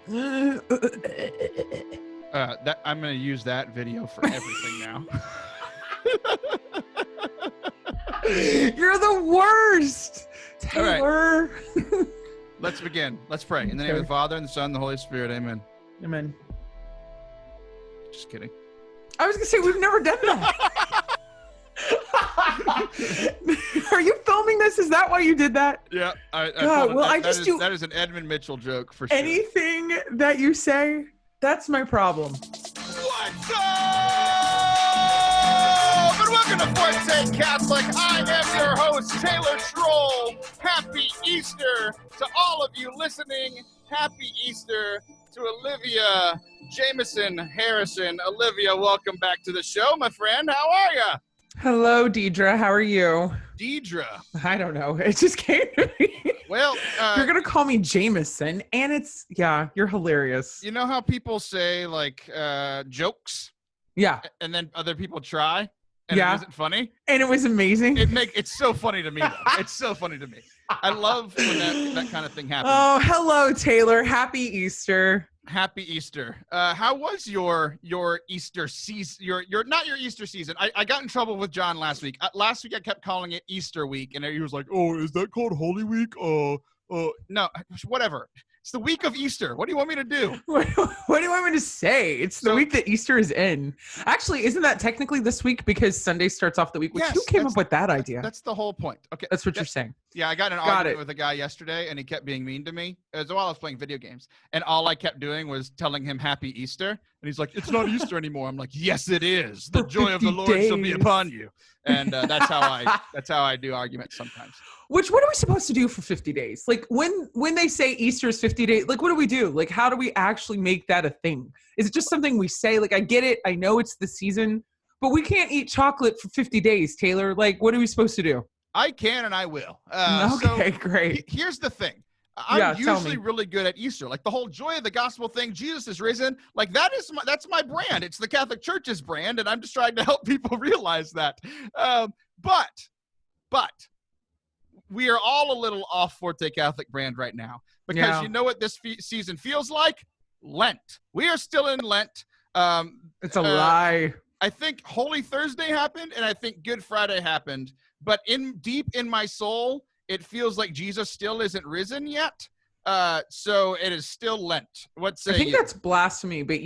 That I'm going to use that video for everything now. You're the worst, Taylor. Right. Let's begin. Let's pray. In the name of the Father, and the Son, and the Holy Spirit. Amen. Amen. Just kidding. I was going to say, we've never done that. Are you filming this? Is that why you did that? Yeah. That is an Edmund Mitchell joke for sure. Anything that you say, that's my problem. What's up? And welcome to Forte Catholic. I am your host, Taylor Schroll. Happy Easter to all of you listening. Happy Easter to Olivia Jameson Harrison. Olivia, welcome back to the show, my friend. How are you? Hello, Deidre. How are you? Deidre. I don't know. It just came to me. Well, you're going to call me Jameson, and you're hilarious. You know how people say, like, jokes? Yeah. And then other people try? And it isn't funny? And it was amazing. It's so funny to me, though. It's so funny to me. I love when that kind of thing happens. Oh, hello, Taylor. Happy Easter. Happy Easter. How was your Easter season? Your not your Easter season. I got in trouble with John last week. Last week I kept calling it Easter week, and he was like, "Oh, is that called Holy Week?" No, whatever. It's the week of Easter. What do you want me to do? What do you want me to say? It's the week that Easter is in. Actually, isn't that technically this week because Sunday starts off the week? Who came up with that idea? That's the whole point. Okay. That's what you're saying. Yeah, I got in an argument with a guy yesterday, and he kept being mean to me. It was while I was playing video games, and all I kept doing was telling him Happy Easter, and he's like, "It's not Easter anymore." I'm like, "Yes, it is. The joy of the Lord shall be upon you." And that's how I do arguments sometimes. What are we supposed to do for 50 days? Like when they say Easter is 50 days, like what do we do? Like how do we actually make that a thing? Is it just something we say? Like I get it, I know it's the season, but we can't eat chocolate for 50 days, Taylor. Like what are we supposed to do? I can and I will. Okay, great. Here's the thing. I'm usually really good at Easter. Like the whole joy of the gospel thing, Jesus is risen. Like that's my brand. It's the Catholic Church's brand, and I'm just trying to help people realize that. But we are all a little off Forte Catholic brand right now because you know what this season feels like? Lent. We are still in Lent. It's a lie. I think Holy Thursday happened, and I think Good Friday happened. But deep in my soul, it feels like Jesus still isn't risen yet. So it is still Lent. I think that's blasphemy, but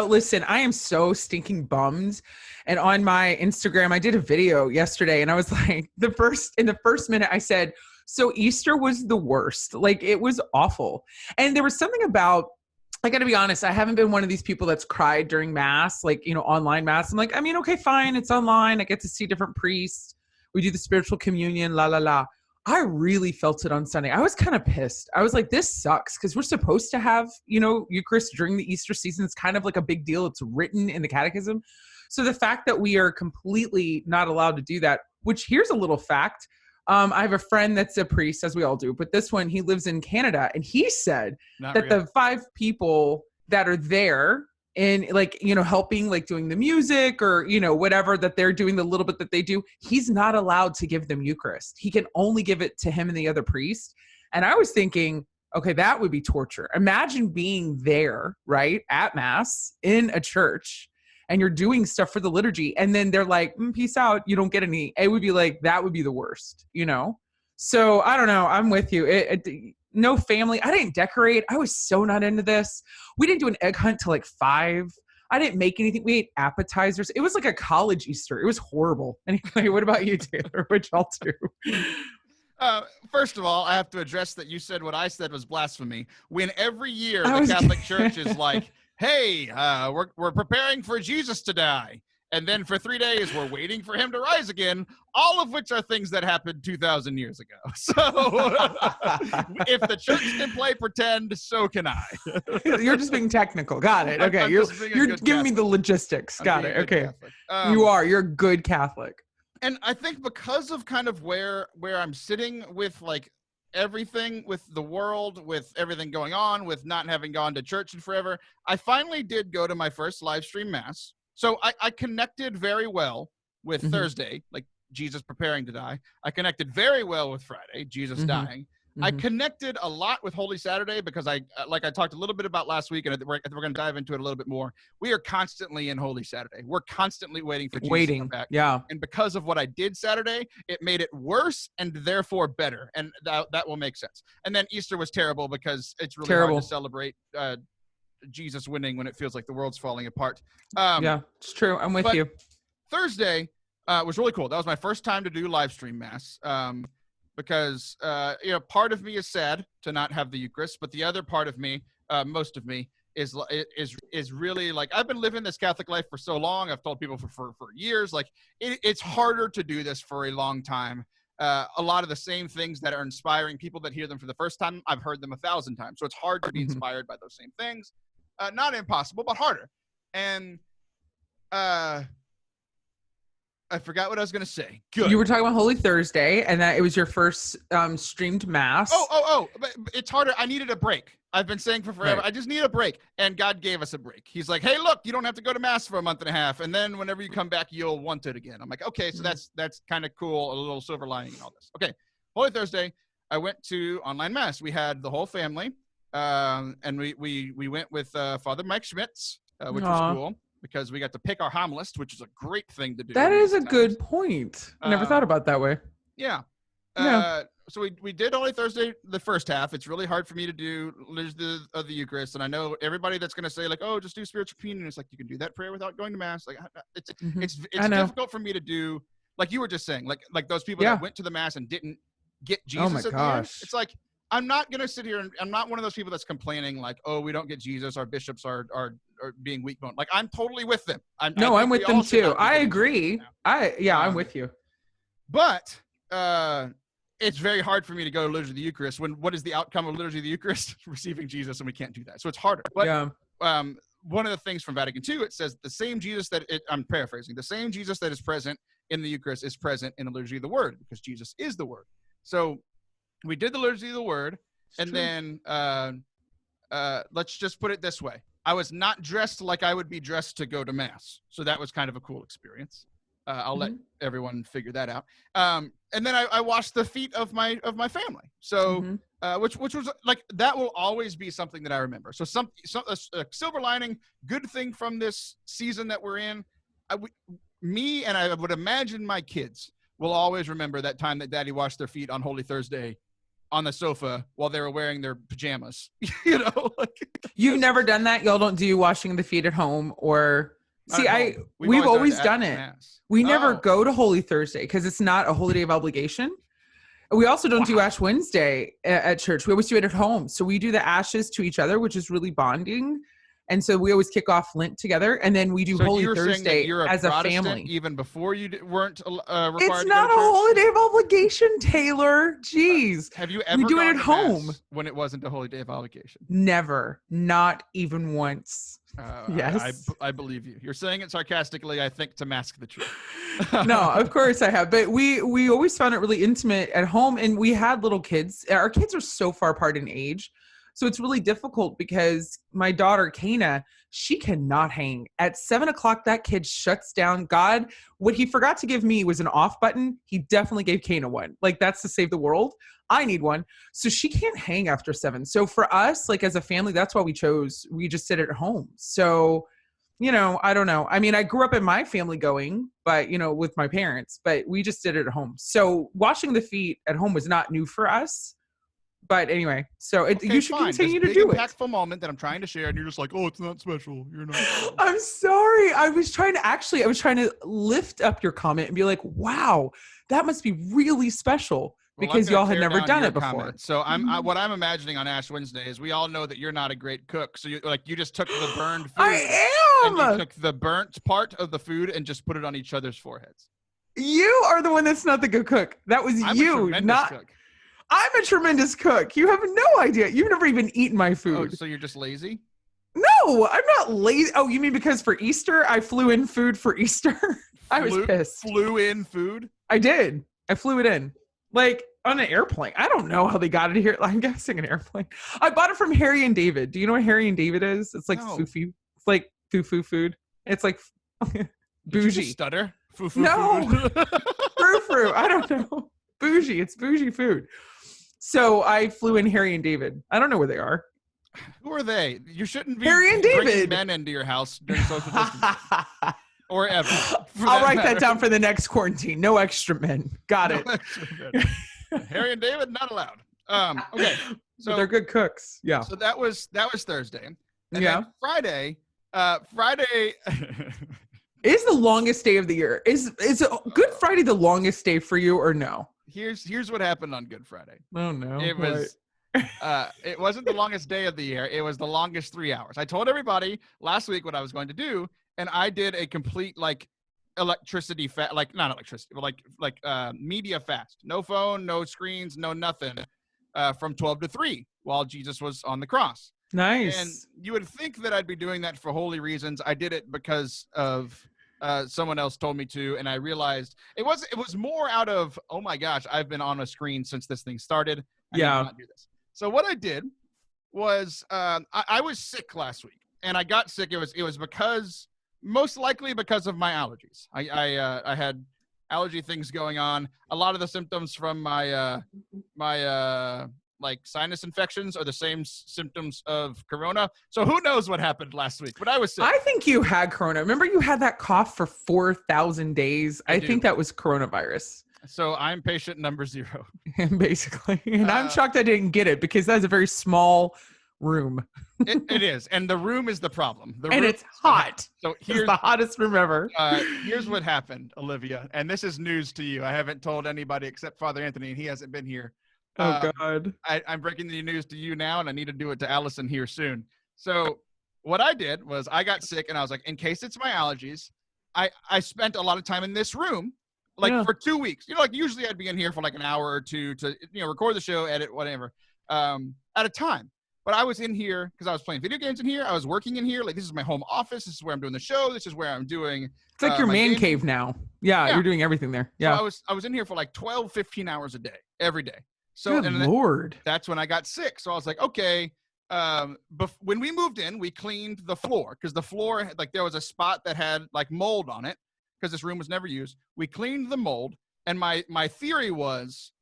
listen, I am so stinking bummed. And on my Instagram, I did a video yesterday and I was like, in the first minute I said, so Easter was the worst. Like it was awful. And there was something about, I got to be honest, I haven't been one of these people that's cried during mass, like, online mass. I'm like, I mean, okay, fine. It's online. I get to see different priests. We do the spiritual communion, la, la, la. I really felt it on Sunday. I was kind of pissed. I was like, this sucks because we're supposed to have, Eucharist during the Easter season. It's kind of like a big deal. It's written in the Catechism. So the fact that we are completely not allowed to do that, which here's a little fact. I have a friend that's a priest, as we all do, but this one, he lives in Canada, and he said the 5 people that are there and helping, like doing the music or, whatever that they're doing, the little bit that they do, he's not allowed to give them Eucharist. He can only give it to him and the other priest. And I was thinking, okay, that would be torture. Imagine being there, right, at Mass in a church, and you're doing stuff for the liturgy, and then they're like, peace out, you don't get any. It would be like, that would be the worst, So I don't know. I'm with you. No family. I didn't decorate. I was so not into this. We didn't do an egg hunt till like 5. I didn't make anything. We ate appetizers. It was like a college Easter. It was horrible. Anyway, what about you, Taylor? What y'all do? First of all, I have to address that you said what I said was blasphemy. When every year the Catholic Church is like, hey, we're preparing for Jesus to die. And then for 3 days, we're waiting for him to rise again, all of which are things that happened 2,000 years ago. So if the church can play pretend, so can I. You're just being technical. Got it. Okay. You're giving me the logistics. Got it. Okay. You're a good Catholic. And I think because of kind of where I'm sitting with like everything, with the world, with everything going on, with not having gone to church in forever, I finally did go to my first live stream mass. So I connected very well with Thursday, like Jesus preparing to die. I connected very well with Friday, Jesus dying. I connected a lot with Holy Saturday because I talked a little bit about last week, and we're going to dive into it a little bit more. We are constantly in Holy Saturday. We're constantly waiting for Jesus to come back. Yeah. And because of what I did Saturday, it made it worse and therefore better. And that will make sense. And then Easter was terrible because it's really hard to celebrate Jesus winning when it feels like the world's falling apart. Yeah, it's true. I'm with you. Thursday was really cool. That was my first time to do live stream mass. Because part of me is sad to not have the Eucharist, but the other part of me, most of me, is really like, I've been living this Catholic life for so long. I've told people for years, like it's harder to do this for a long time. A lot of the same things that are inspiring people that hear them for the first time, I've heard them 1,000 times. So it's hard to be inspired by those same things. Not impossible, but harder. And I forgot what I was going to say. Good. You were talking about Holy Thursday, and that it was your first streamed mass. But it's harder. I needed a break. I've been saying for forever, I just need a break. And God gave us a break. He's like, hey, look, you don't have to go to mass for a month and a half. And then whenever you come back, you'll want it again. I'm like, okay, so that's kind of cool. A little silver lining and all this. Okay. Holy Thursday, I went to online mass. We had the whole family. And we went with Father Mike Schmitz, which was cool. Because we got to pick our homilist, which is a great thing to do. That is a good point. I never thought about it that way. Yeah. So we did Holy Thursday the first half. It's really hard for me to do the Eucharist. And I know everybody that's going to say like, oh, just do spiritual communion. It's like, you can do that prayer without going to mass. Like it's difficult for me to do. Like you were just saying, like those people that went to the mass and didn't get Jesus at the end. It's like, I'm not going to sit here and I'm not one of those people that's complaining like, oh, we don't get Jesus. Our bishops are being weak-boned. Like, I'm totally with them. I'm with them too. I agree. I'm with you. But it's very hard for me to go to Liturgy of the Eucharist when what is the outcome of Liturgy of the Eucharist? Receiving Jesus, and we can't do that. So it's harder. But one of the things from Vatican II, it says the same Jesus I'm paraphrasing, the same Jesus that is present in the Eucharist is present in the Liturgy of the Word because Jesus is the Word. So we did the Liturgy of the Word, then let's just put it this way. I was not dressed like I would be dressed to go to mass. So that was kind of a cool experience. I'll let everyone figure that out. And then I washed the feet of my family. So, which was like, that will always be something that I remember. So a silver lining, good thing from this season that we're in, me and I would imagine my kids will always remember that time that Daddy washed their feet on Holy Thursday on the sofa while they were wearing their pajamas. You've never done that? Y'all don't do washing the feet at home or we've always done it. We never go to Holy Thursday because it's not a holy day of obligation. We also don't do Ash Wednesday at church. We always do it at home. So we do the ashes to each other, which is really bonding. And so we always kick off Lent together, and then we do Holy Thursday as a family. Even before you weren't required. It's not a holy day of obligation, Taylor. Jeez. Have you ever do it at home when it wasn't a holy day of obligation? Never, not even once. Yes, I believe you. You're saying it sarcastically, I think, to mask the truth. No, of course I have, but we always found it really intimate at home, and we had little kids. Our kids are so far apart in age. So it's really difficult because my daughter, Kana, she cannot hang. At 7:00, that kid shuts down. God, what he forgot to give me was an off button. He definitely gave Kana one. Like, that's to save the world. I need one. So she can't hang after 7. So for us, like as a family, that's why we just sit at home. So, I don't know. I mean, I grew up in my family going, but, with my parents, but we just did it at home. So washing the feet at home was not new for us. But anyway, so you should continue to do it. Impactful moment that I'm trying to share, and you're just like, oh, it's not special. You're not. I'm sorry. I was trying to lift up your comment and be like, wow, that must be really special because y'all had never done it before. Comment. So what I'm imagining on Ash Wednesday is we all know that you're not a great cook. So you just took the burned food. I am. And you took the burnt part of the food and just put it on each other's foreheads. You are the one that's not the good cook. That was you, not. Cook. I'm a tremendous cook. You have no idea. You've never even eaten my food. Oh, so you're just lazy? No, I'm not lazy. Oh, you mean because for Easter, I flew in food for Easter? I was pissed. Flew in food? I did. I flew it in. Like on an airplane. I don't know how they got it here. I'm guessing an airplane. I bought it from Harry and David. Do you know what Harry and David is? It's like foofy. It's like foo-foo food. It's like bougie. Did you just stutter? Foo-foo no. food? Frou-frou. I don't know. Bougie. It's bougie food. So I flew in Harry and David. I don't know where they are. Who are they? You shouldn't be Harry and bringing David men into your house during social distancing. Or ever. I'll write that down for the next quarantine. No extra men. Got it. Harry and David, not allowed. Okay. So but they're good cooks. Yeah. So that was Thursday. And yeah. then Friday is the longest day of the year. Is Good Friday the longest day for you or no? Here's what happened on Good Friday. Oh no. It was it wasn't the longest day of the year. It was the longest 3 hours. I told everybody last week what I was going to do, and I did a complete like electricity like not electricity, but like media fast. No phone, no screens, no nothing. From 12 to 3 while Jesus was on the cross. Nice. And you would think that I'd be doing that for holy reasons. I did it because of someone else told me to, and I realized it was more out of, oh my gosh, I've been on a screen since this thing started. I need to not do this. So what I did was I was sick last week, and I got sick. It was most likely because of my allergies. I had allergy things going on. A lot of the symptoms from my like sinus infections are the same symptoms of corona. So who knows what happened last week, but I was sick. I think you had corona. Remember you had that cough for 4,000 days. I think that was coronavirus. So I'm patient number 0. Basically. And I'm shocked I didn't get it because that's a very small room. It is. And the room is the problem. And it's hot. So here's the hottest room ever. Here's what happened, Olivia. And this is news to you. I haven't told anybody except Father Anthony, and he hasn't been here. Oh, God. I'm breaking the news to you now, and I need to do it to Allison here soon. So what I did was I got sick, and I was like, in case it's my allergies, I spent a lot of time in this room, for 2 weeks. Like usually I'd be in here for like an hour or two to, record the show, edit, whatever, at a time. But I was in here because I was playing video games in here. I was working in here. Like, this is my home office. This is where I'm doing the show. This is where I'm doing. It's like your man cave now. Yeah, you're doing everything there. Yeah. So I was in here for like 12, 15 hours a day, every day. So Good Lord. That's when I got sick. So I was like, okay. When we moved in, we cleaned the floor because the floor, like there was a spot that had like mold on it because this room was never used. We cleaned the mold. And my theory was,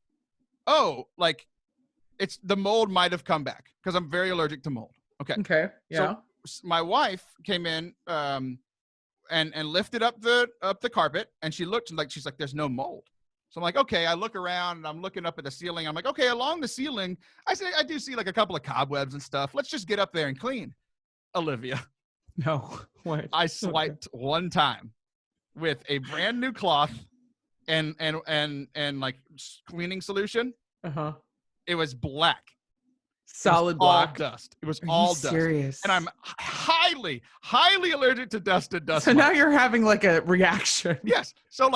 it's the mold might have come back because I'm very allergic to mold. Okay. Yeah. So my wife came in and lifted up the carpet, and she looked and she's like, there's no mold. So I'm like, okay. I look around and I'm looking up at the ceiling. I'm like, okay, along the ceiling, I do see like a couple of cobwebs and stuff. Let's just get up there and clean. Olivia. No. What? I swiped one time with a brand new cloth and like cleaning solution. Uh-huh. It was black. Solid black. All dust. It was all dust. Serious? And I'm highly, highly allergic to dust and dust. So now you're having like a reaction. Yes. So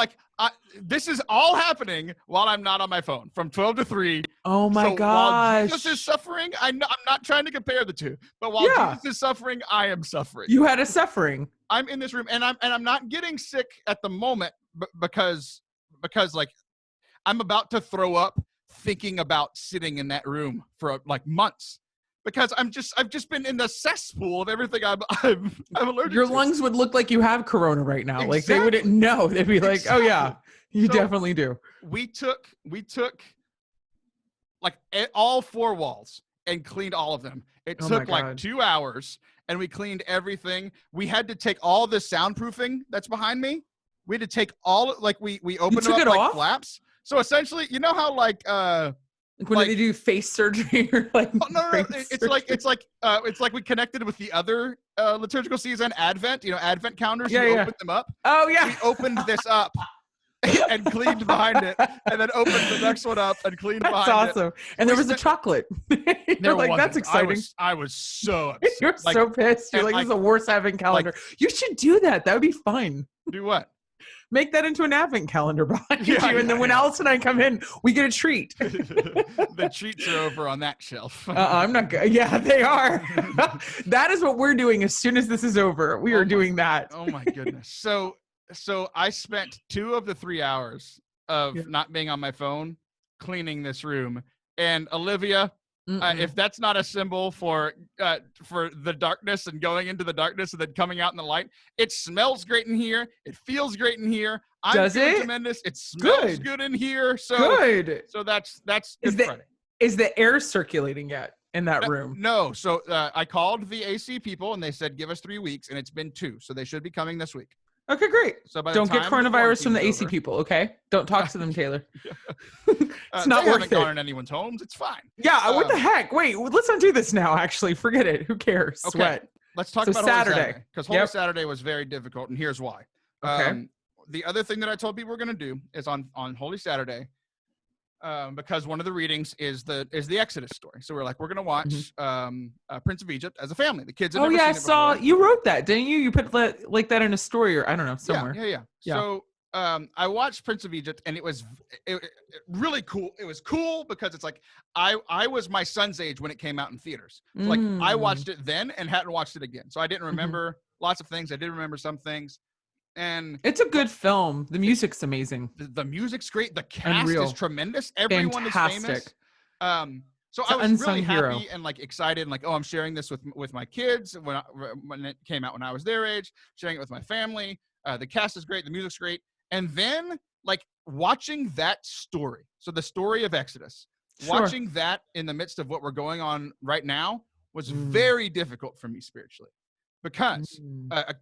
this is all happening while I'm not on my phone from 12 to 3. Oh my gosh. While Jesus is suffering, I'm not trying to compare the two, but while Jesus is suffering, I am suffering. You had a suffering. I'm in this room, and I'm not getting sick at the moment because like I'm about to throw up thinking about sitting in that room for like months because I've just been in the cesspool of everything I'm allergic to. Your lungs would look like you have corona right now. Exactly. Like they wouldn't know. They'd be like, oh yeah, you definitely do. We took like all 4 walls and cleaned all of them. It took like 2 hours, and we cleaned everything. We had to take all the soundproofing that's behind me. We had to take all we opened them up like flaps. So essentially, you know how like when they do face surgery or like no, it's like we connected with the other liturgical season Advent, Advent counters. You opened them up. Oh yeah. We opened this up and cleaned behind it, and then opened the next one up and cleaned behind it. That's awesome. And there was a chocolate. You're like, that's exciting. I was so upset. You're so pissed. You're like, this is the worst Advent calendar. You should do that. That would be fun. Do what? Make that into an Advent calendar behind you, and then when Alice and I come in, we get a treat. The treats are over on that shelf. I'm not good. Yeah, they are. That is what we're doing as soon as this is over. We are doing that. Oh my goodness. So I spent 2 of the 3 hours of not being on my phone cleaning this room. And Olivia, if that's not a symbol for the darkness and going into the darkness and then coming out in the light, it smells great in here. It feels great in here. Does it? Tremendous. It smells good in here. So good. So that's Good Friday. Is the air circulating yet in that room? No. So I called the AC people and they said, give us 3 weeks, and it's been 2. So they should be coming this week. Okay, great. So don't get coronavirus from the AC people, okay? Don't talk to them, Taylor. It's not they worth haven't it. gone in anyone's homes. It's fine. Yeah, what the heck? Wait, let's not do this now, actually. Forget it. Who cares? Okay. Sweat. Let's talk about Holy Saturday. Because Holy Saturday was very difficult, and here's why. Okay. The other thing that I told people we're going to do is on Holy Saturday, because one of the readings is the Exodus story. So we're like, we're going to watch Prince of Egypt as a family. The kids have never seen it before. You wrote that, didn't you? You put like that in a story, or I don't know, somewhere. Yeah. So I watched Prince of Egypt, and it was really cool. It was cool because it's like I was my son's age when it came out in theaters. So like I watched it then and hadn't watched it again. So I didn't remember lots of things. I did remember some things. And it's a good film. The music's amazing. The music's great. The cast is tremendous. Everyone Fantastic. is famous. So I was really happy and like excited and like, oh, I'm sharing this with my kids when it came out when I was their age, sharing it with my family. The cast is great. The music's great. And then like watching that story. So the story of Exodus, watching that in the midst of what we're going on right now was very difficult for me spiritually because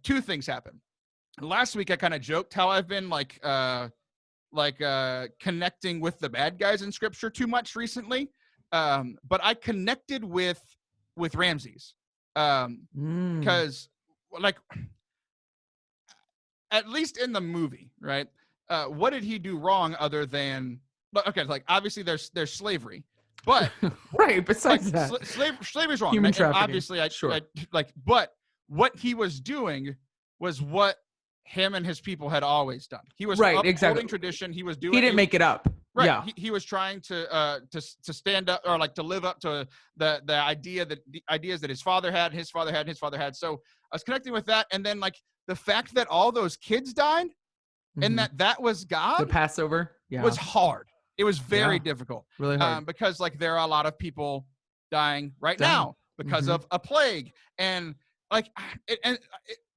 2 things happened. Last week, I kind of joked how I've been connecting with the bad guys in Scripture too much recently, but I connected with Ramses because, like, at least in the movie, right? What did he do wrong other than like obviously there's slavery, but right besides that, slavery's wrong. Human trafficking. Obviously, but what he was doing was what him and his people had always done. He was upholding tradition. He was doing. He didn't make it up. Right. Yeah. He was trying to stand up or like to live up to the ideas that his father had, his father had, his father had. So I was connecting with that, and then like the fact that all those kids died, and that was God. The Passover was hard. It was very difficult. Really hard. Because like there are a lot of people dying now because of a plague, and like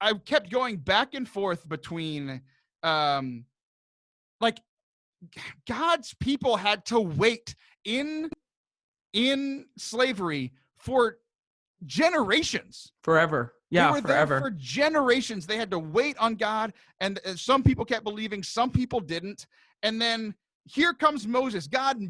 I kept going back and forth between like God's people had to wait in slavery for generations. Forever. Yeah, they were forever. there for generations. They had to wait on God, and some people kept believing, some people didn't. And then here comes Moses. God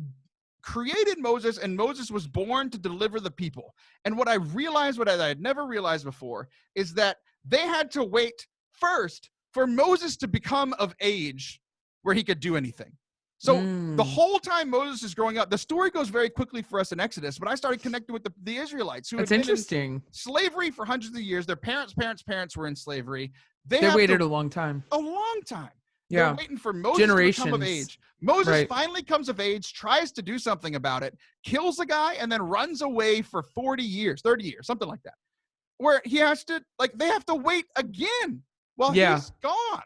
created Moses, and Moses was born to deliver the people. And what I realized, what I had never realized before, is that they had to wait first for Moses to become of age where he could do anything. So the whole time Moses is growing up, the story goes very quickly for us in Exodus, but I started connecting with the Israelites who had been in slavery for hundreds of years. Their parents were in slavery. They waited a long time. A long time. Yeah. They're waiting for Moses to come of age. Moses finally comes of age, tries to do something about it, kills a guy, and then runs away for 40 years, 30 years, something like that. Where he has to, like, they have to wait again while he's gone.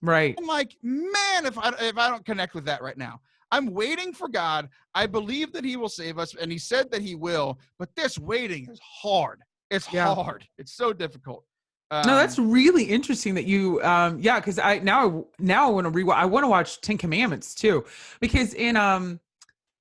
Right. I'm like, man, if I don't connect with that right now, I'm waiting for God. I believe that he will save us, and he said that he will, but this waiting is hard. It's hard. It's so difficult. No, that's really interesting that you, because I want to rewatch. I want to watch 10 Commandments too, because in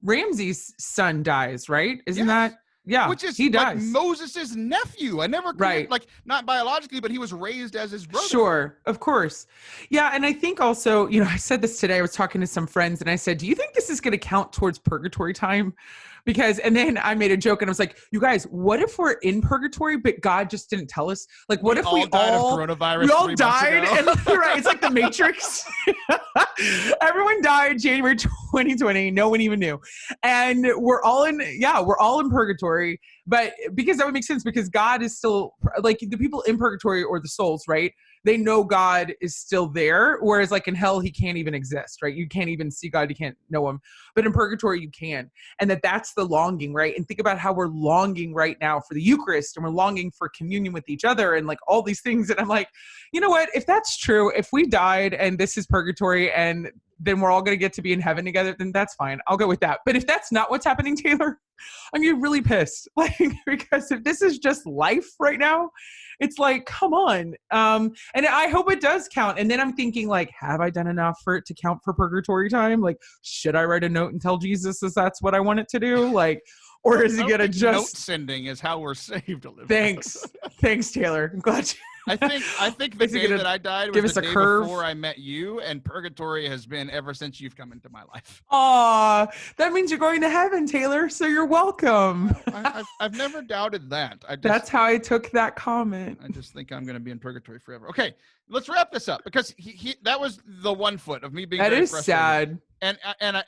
Ramses' son dies, right? Isn't that? Yeah, which is he dies. Like Moses' nephew. I never like not biologically, but he was raised as his brother. Sure, of course. Yeah, and I think also, I said this today. I was talking to some friends, and I said, "Do you think this is going to count towards purgatory time?" And then I made a joke, and I was like, "You guys, what if we're in purgatory, but God just didn't tell us? Like, what if we died of coronavirus? We all died, and right? It's like the Matrix. Everyone died January 2020. No one even knew, and we're all in purgatory. But because that would make sense, because God is still like the people in purgatory or the souls, right? They know God is still there, whereas like in hell, he can't even exist, right? You can't even see God, you can't know him. But in purgatory, you can. And that's the longing, right? And think about how we're longing right now for the Eucharist, and we're longing for communion with each other and like all these things. And I'm like, you know what? If that's true, if we died and this is purgatory and then we're all going to get to be in heaven together, then that's fine. I'll go with that. But if that's not what's happening, Taylor, I'm getting really pissed. Like, because if this is just life right now, it's like, come on. And I hope it does count. And then I'm thinking, like, have I done enough for it to count for purgatory time? Like, should I write a note and tell Jesus that that's what I want it to do? Like, or is he going to just... Note sending is how we're saved, Olivia. Thanks, Taylor. I'm glad you... I think the day that I died was the day before I met you, and purgatory has been ever since you've come into my life. Aw, that means you're going to heaven, Taylor, so you're welcome. I've never doubted that. That's how I took that comment. I just think I'm going to be in purgatory forever. Okay, let's wrap this up, because that was the one foot of me being very frustrated. Sad.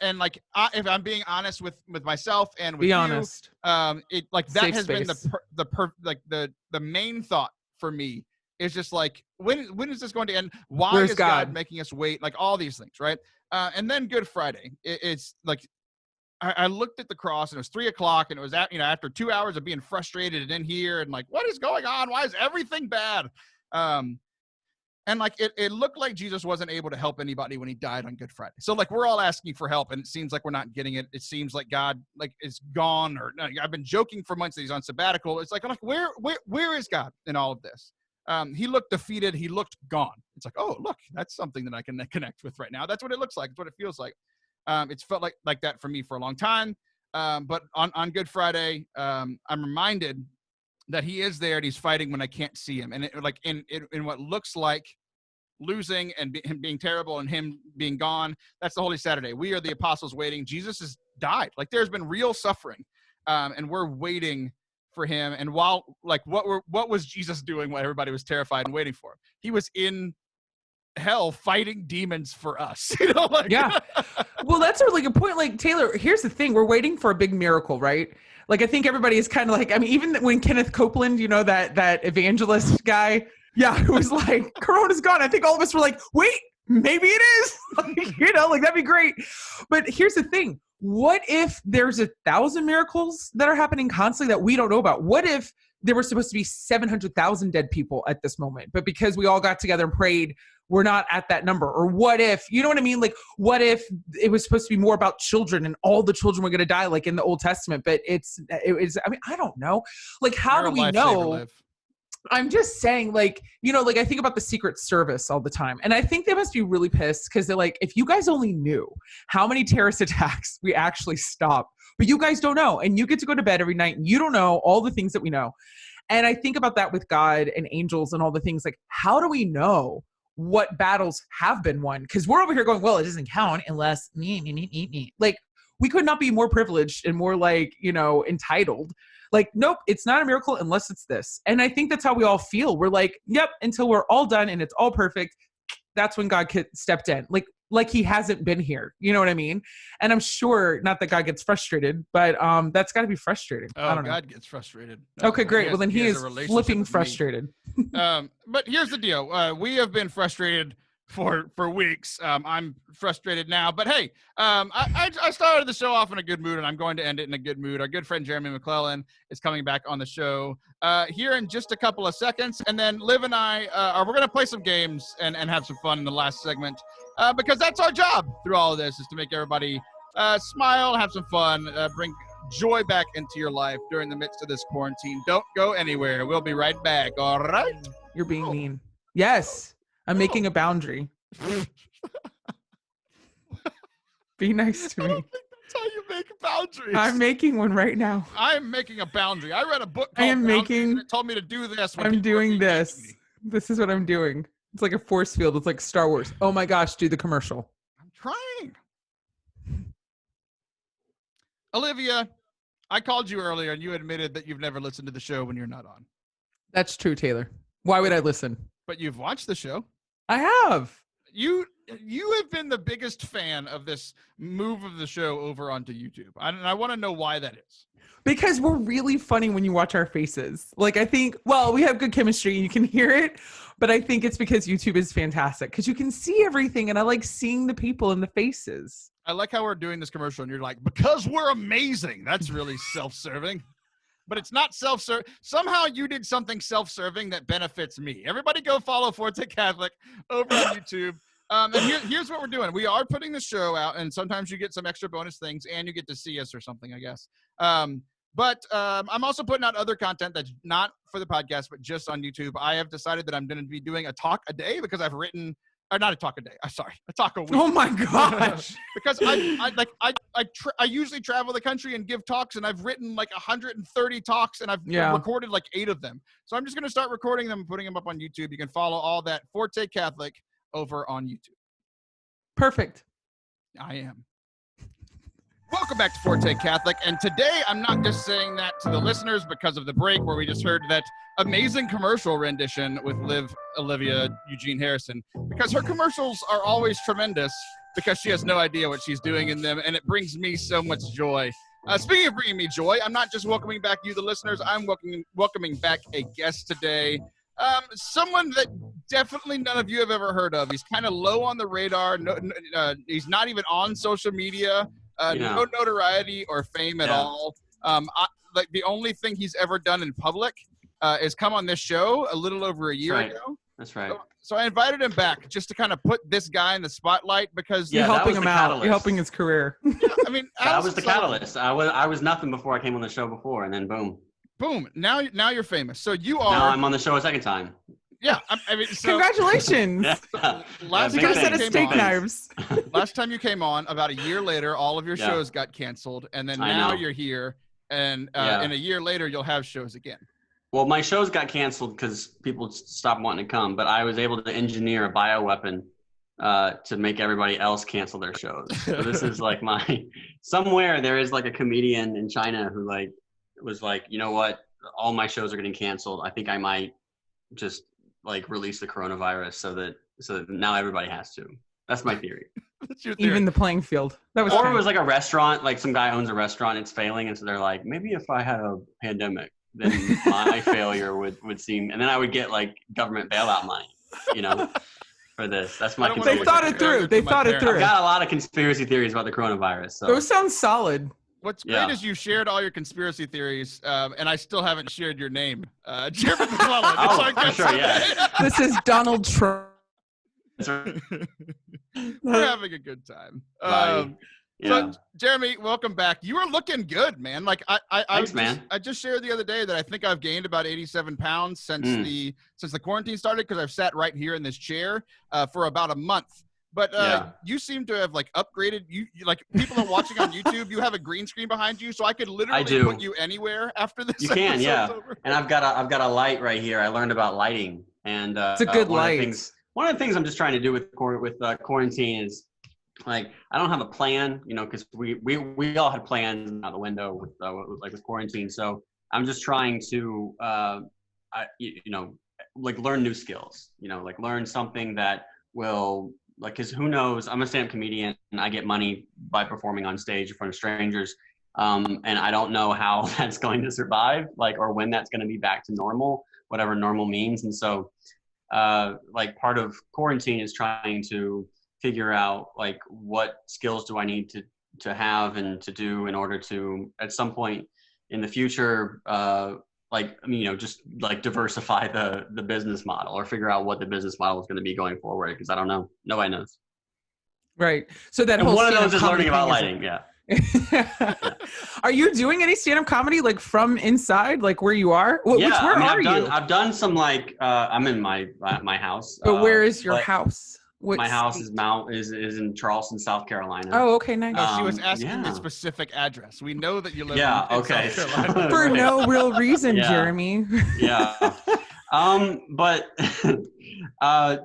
And like, if I'm being honest with myself and with Be you, honest. it like that Safe has space. been the main thought for me. Is just like, when is this going to end? Why Where's is God making us wait? Like all these things, right? And then Good Friday, it's like, I looked at the cross and it was 3:00 and it was after 2 hours of being frustrated and in here and like, what is going on? Why is everything bad? And like, it looked like Jesus wasn't able to help anybody when he died on Good Friday. So like, we're all asking for help and it seems like we're not getting it. It seems like God like is gone, or I've been joking for months that he's on sabbatical. It's like, I'm like, where is God in all of this? He looked defeated. He looked gone. It's like, oh, look, that's something that I can connect with right now. That's what it looks like. It's what it feels like. It's felt like that for me for a long time. But on Good Friday, I'm reminded that he is there and he's fighting when I can't see him. And it, like in what looks like losing and him being terrible and him being gone, that's the Holy Saturday. We are the apostles waiting. Jesus has died. Like there's been real suffering, and we're waiting for him. And while like what was Jesus doing while everybody was terrified and waiting for him? He was in hell fighting demons for us. Like, yeah. Well, that's a really good point. Like, Taylor, here's the thing. We're waiting for a big miracle, right? Like, I think everybody is kind of like, I mean, even when Kenneth Copeland, that evangelist guy, who was like, Corona's gone. I think all of us were like, wait, maybe it is. Like, that'd be great. But here's the thing. What if there's 1,000 miracles that are happening constantly that we don't know about? What if there were supposed to be 700,000 dead people at this moment, but because we all got together and prayed, we're not at that number? Or what if, you know what I mean? Like, what if it was supposed to be more about children and all the children were going to die, like in the Old Testament, but it was, I mean, I don't know. Like, how do we know? I'm just saying, like, like I think about the Secret Service all the time. And I think they must be really pissed because they're like, if you guys only knew how many terrorist attacks we actually stopped, but you guys don't know. And you get to go to bed every night and you don't know all the things that we know. And I think about that with God and angels and all the things. Like, how do we know what battles have been won? Because we're over here going, well, it doesn't count unless me. Like, we could not be more privileged and more like, entitled. Like, nope, it's not a miracle unless it's this. And I think that's how we all feel. We're like, yep, until we're all done and it's all perfect, that's when God stepped in. Like he hasn't been here. You know what I mean? And I'm sure, not that God gets frustrated, but that's got to be frustrating. Oh, I don't know. God gets frustrated. Okay, great. Well, then he is flipping frustrated. But here's the deal. We have been frustrated for weeks. I'm frustrated now, but hey, I started the show off in a good mood and I'm going to end it in a good mood. Our good friend Jeremy McLellan is coming back on the show here in just a couple of seconds. And then Liv and I we're going to play some games and have some fun in the last segment because that's our job through all of this, is to make everybody smile, have some fun, bring joy back into your life during the midst of this quarantine. Don't go anywhere. We'll be right back. All right. You're being mean. Yes. I'm making a boundary. Be nice to me. I don't think that's how you make boundaries. I'm making one right now. I'm making a boundary. I read a book called and it told me to do this. I'm doing this. This is what I'm doing. It's like a force field. It's like Star Wars. Oh my gosh, do the commercial. I'm trying. Olivia, I called you earlier and you admitted that you've never listened to the show when you're not on. That's true, Taylor. Why would I listen? But you've watched the show. I have. You have been the biggest fan of this move of the show over onto YouTube. I want to know why that is. Because we're really funny when you watch our faces. Like, I think, well, we have good chemistry and you can hear it, but I think it's because YouTube is fantastic because you can see everything and I like seeing the people in the faces. I like how we're doing this commercial and you're like, because we're amazing. That's really self-serving. But it's not self-serving. Somehow you did something self-serving that benefits me. Everybody go follow Forte Catholic over on YouTube. And here's what we're doing. We are putting the show out, and sometimes you get some extra bonus things, and you get to see us or something, I guess. But I'm also putting out other content that's not for the podcast, but just on YouTube. I have decided that I'm going to be doing a talk a day because I've written, or not a talk a day. I'm sorry, a talk a week. Oh my gosh! Because I usually travel the country and give talks, and I've written like 130 talks, and I've recorded like 8 of them. So I'm just going to start recording them and putting them up on YouTube. You can follow all that Forte Catholic over on YouTube. Perfect. I am. Welcome back to Forte Catholic, and today I'm not just saying that to the listeners because of the break where we just heard that amazing commercial rendition with Liv Eugene Harrison, because her commercials are always tremendous because she has no idea what she's doing in them, and it brings me so much joy. Speaking of bringing me joy, I'm not just welcoming back you, the listeners, I'm welcoming back a guest today. Someone that definitely none of you have ever heard of. He's kind of low on the radar. He's not even on social media. No notoriety or fame at all. Like the only thing he's ever done in public is come on this show a little over a year ago. That's right. So I invited him back just to kind of put this guy in the spotlight because you're helping him out. You're helping his career. I mean, that was the catalyst. I was nothing before I came on the show before, and then boom. Boom! Now you're famous. So you are. Now I'm on the show a second time. Yeah, I mean, so, congratulations. Last you got a set of steak knives. Last time you came on, about a year later, all of your shows got canceled, and then now you're here, and in a year later, you'll have shows again. Well, my shows got canceled because people stopped wanting to come, but I was able to engineer a bioweapon to make everybody else cancel their shows. So this is like somewhere there is like a comedian in China who was like, you know what, all my shows are getting canceled. I think I might just release the coronavirus so that now everybody has to. That's my theory. That's your theory. Even the playing field. That was. Or it was like a restaurant, like some guy owns a restaurant, it's failing, and so they're like, maybe if I had a pandemic, then my failure would seem, and then I would get like government bailout money, for this. That's my. They thought it through. They thought it through. I've got a lot of conspiracy theories about the coronavirus. So. Those sound solid. What's great is you shared all your conspiracy theories, and I still haven't shared your name. Jeremy McLellan. Oh, for sure, yeah. This is Donald Trump. We're having a good time. So, Jeremy, welcome back. You are looking good, man. Like Thanks, man. I just shared the other day that I think I've gained about 87 pounds since the quarantine started because I've sat right here in this chair for about a month. But you seem to have upgraded. You like people are watching on YouTube. You have a green screen behind you, so I could literally put you anywhere after this. You can, over. And I've got a light right here. I learned about lighting, and it's a good light. One of the things I'm just trying to do with quarantine is I don't have a plan, because we all had plans out the window with quarantine. So I'm just trying to learn new skills. Learn something that will. Because who knows, I'm a stand-up comedian and I get money by performing on stage in front of strangers. And I don't know how that's going to survive, or when that's going to be back to normal, whatever normal means. And so, part of quarantine is trying to figure out, what skills do I need to have and to do in order to, at some point in the future, just diversify the business model or figure out what the business model is going to be going forward. Because I don't know. Nobody knows. Right. So that whole one of those is learning about lighting. Yeah. Are you doing any stand-up comedy from inside, where you are? Where are you? I've done some I'm in my house. But where is your house? My house is in Charleston, South Carolina. Oh, okay, nice. She was asking the specific address. We know that you live in South Carolina. For no real reason, Jeremy. Yeah.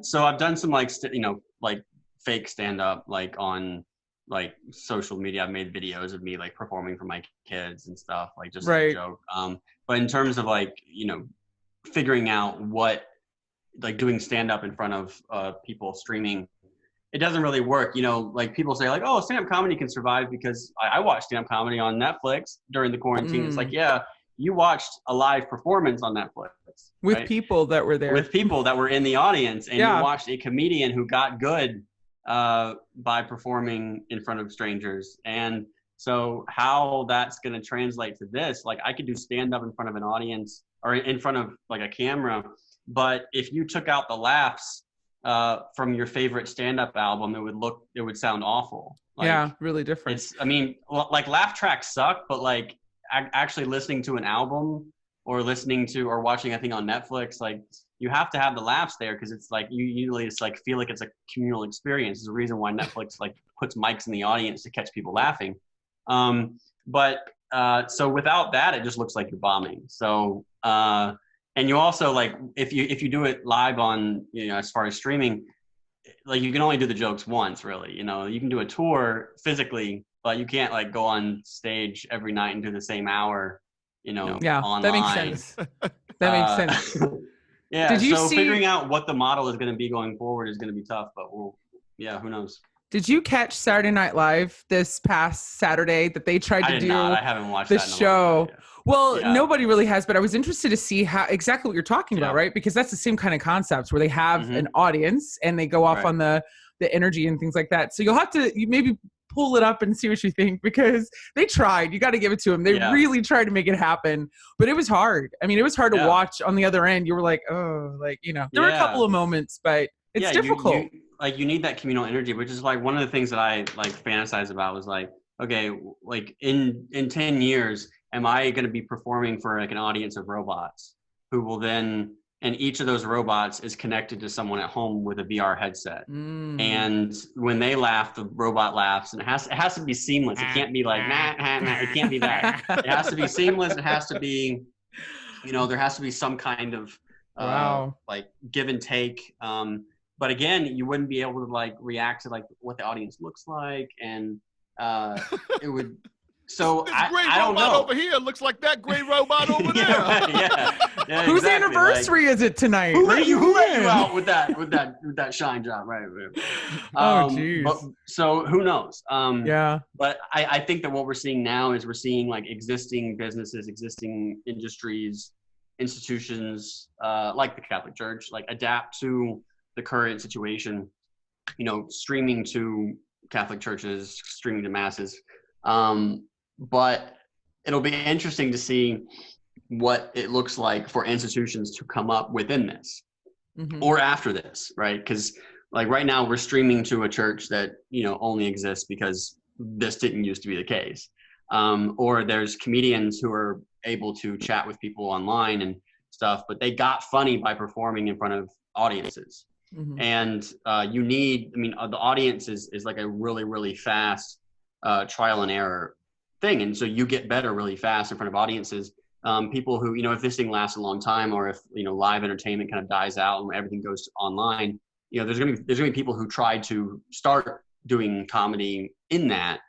So I've done some fake stand-up on social media. I've made videos of me performing for my kids and stuff, just a joke. But in terms of figuring out what doing stand-up in front of people streaming, it doesn't really work. People say oh, stand-up comedy can survive because I watched stand-up comedy on Netflix during the quarantine. It's you watched a live performance on Netflix. With people that were there. With people that were in the audience, and you watched a comedian who got good by performing in front of strangers. And so how that's going to translate to this, I could do stand-up in front of an audience or in front of a camera, but if you took out the laughs from your favorite stand-up album, it would sound awful. Like, yeah, really different. I mean, like laugh tracks suck, but like actually listening to an album or watching a thing on Netflix, like you have to have the laughs there, because it's like you usually like feel like it's a communal experience. There's a reason why Netflix like puts mics in the audience to catch people laughing. So without that, it just looks like you're bombing. So and you also, like, if you do it live on, as far as streaming, like you can only do the jokes once, really. You can do a tour physically, but you can't like go on stage every night and do the same hour, Yeah, online. that makes sense. That makes sense. Yeah. Did you so see, figuring out what the model is going to be going forward is going to be tough, but who knows? Did you catch Saturday Night Live this past Saturday that they tried to do? I haven't watched the that in a show. long time, yeah. Well, Yeah. Nobody really has, but I was interested to see how exactly what you're talking about, Yeah. right? Because that's the same kind of concepts where they have an audience and they go off Right. on the energy and things like that. So you'll have to maybe pull it up and see what you think, because they tried. You got to give it to them. They really tried to make it happen, but it was hard. I mean, it was hard to watch on the other end. You were like, oh, like, there were a couple of moments, but it's difficult. You need that communal energy, which is like one of the things that I like fantasize about, was like, okay, like in 10 years, am I going to be performing for like an audience of robots who will then, and each of those robots is connected to someone at home with a VR headset. And when they laugh, the robot laughs, and it has to be seamless. It can't be like, it can't be that. It has to be seamless. It has to be, there has to be some kind of like give and take. But again, you wouldn't be able to like react to like what the audience looks like, and it would. So this I robot don't know. over here looks like that gray robot over there. Yeah, Whose exactly. anniversary is it tonight? Who let you out with that shine job, right? Oh, jeez. So who knows? Yeah. But I think that what we're seeing now is we're seeing like existing businesses, existing industries, institutions, like the Catholic Church, like adapt to the current situation. Streaming to Catholic churches, streaming to masses. But it'll be interesting to see what it looks like for institutions to come up within this or after this, right? Because like right now we're streaming to a church that, only exists because this didn't used to be the case. Or there's comedians who are able to chat with people online and stuff, but they got funny by performing in front of audiences. And the audience is like a really, really fast trial and error thing. And so you get better really fast in front of audiences. People who, if this thing lasts a long time, or if, live entertainment kind of dies out and everything goes online, there's gonna be people who try to start doing comedy in that.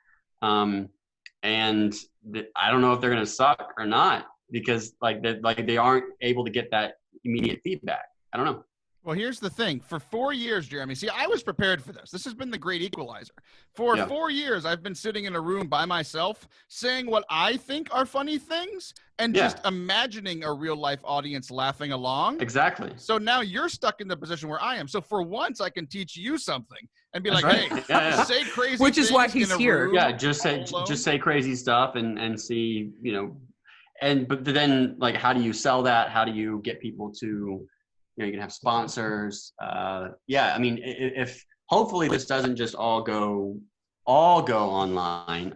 I don't know if they're going to suck or not, because they aren't able to get that immediate feedback. I don't know. Well, here's the thing. For 4 years, Jeremy, see, I was prepared for this. This has been the great equalizer. For 4 years, I've been sitting in a room by myself saying what I think are funny things and just imagining a real life audience laughing along. Exactly. So now you're stuck in the position where I am. So for once, I can teach you something and be That's like, right. hey, say crazy Which is why he's here. room, Yeah, just say crazy stuff and see, but then like, how do you sell that? How do you get people to, you can have sponsors. If hopefully this doesn't just all go online.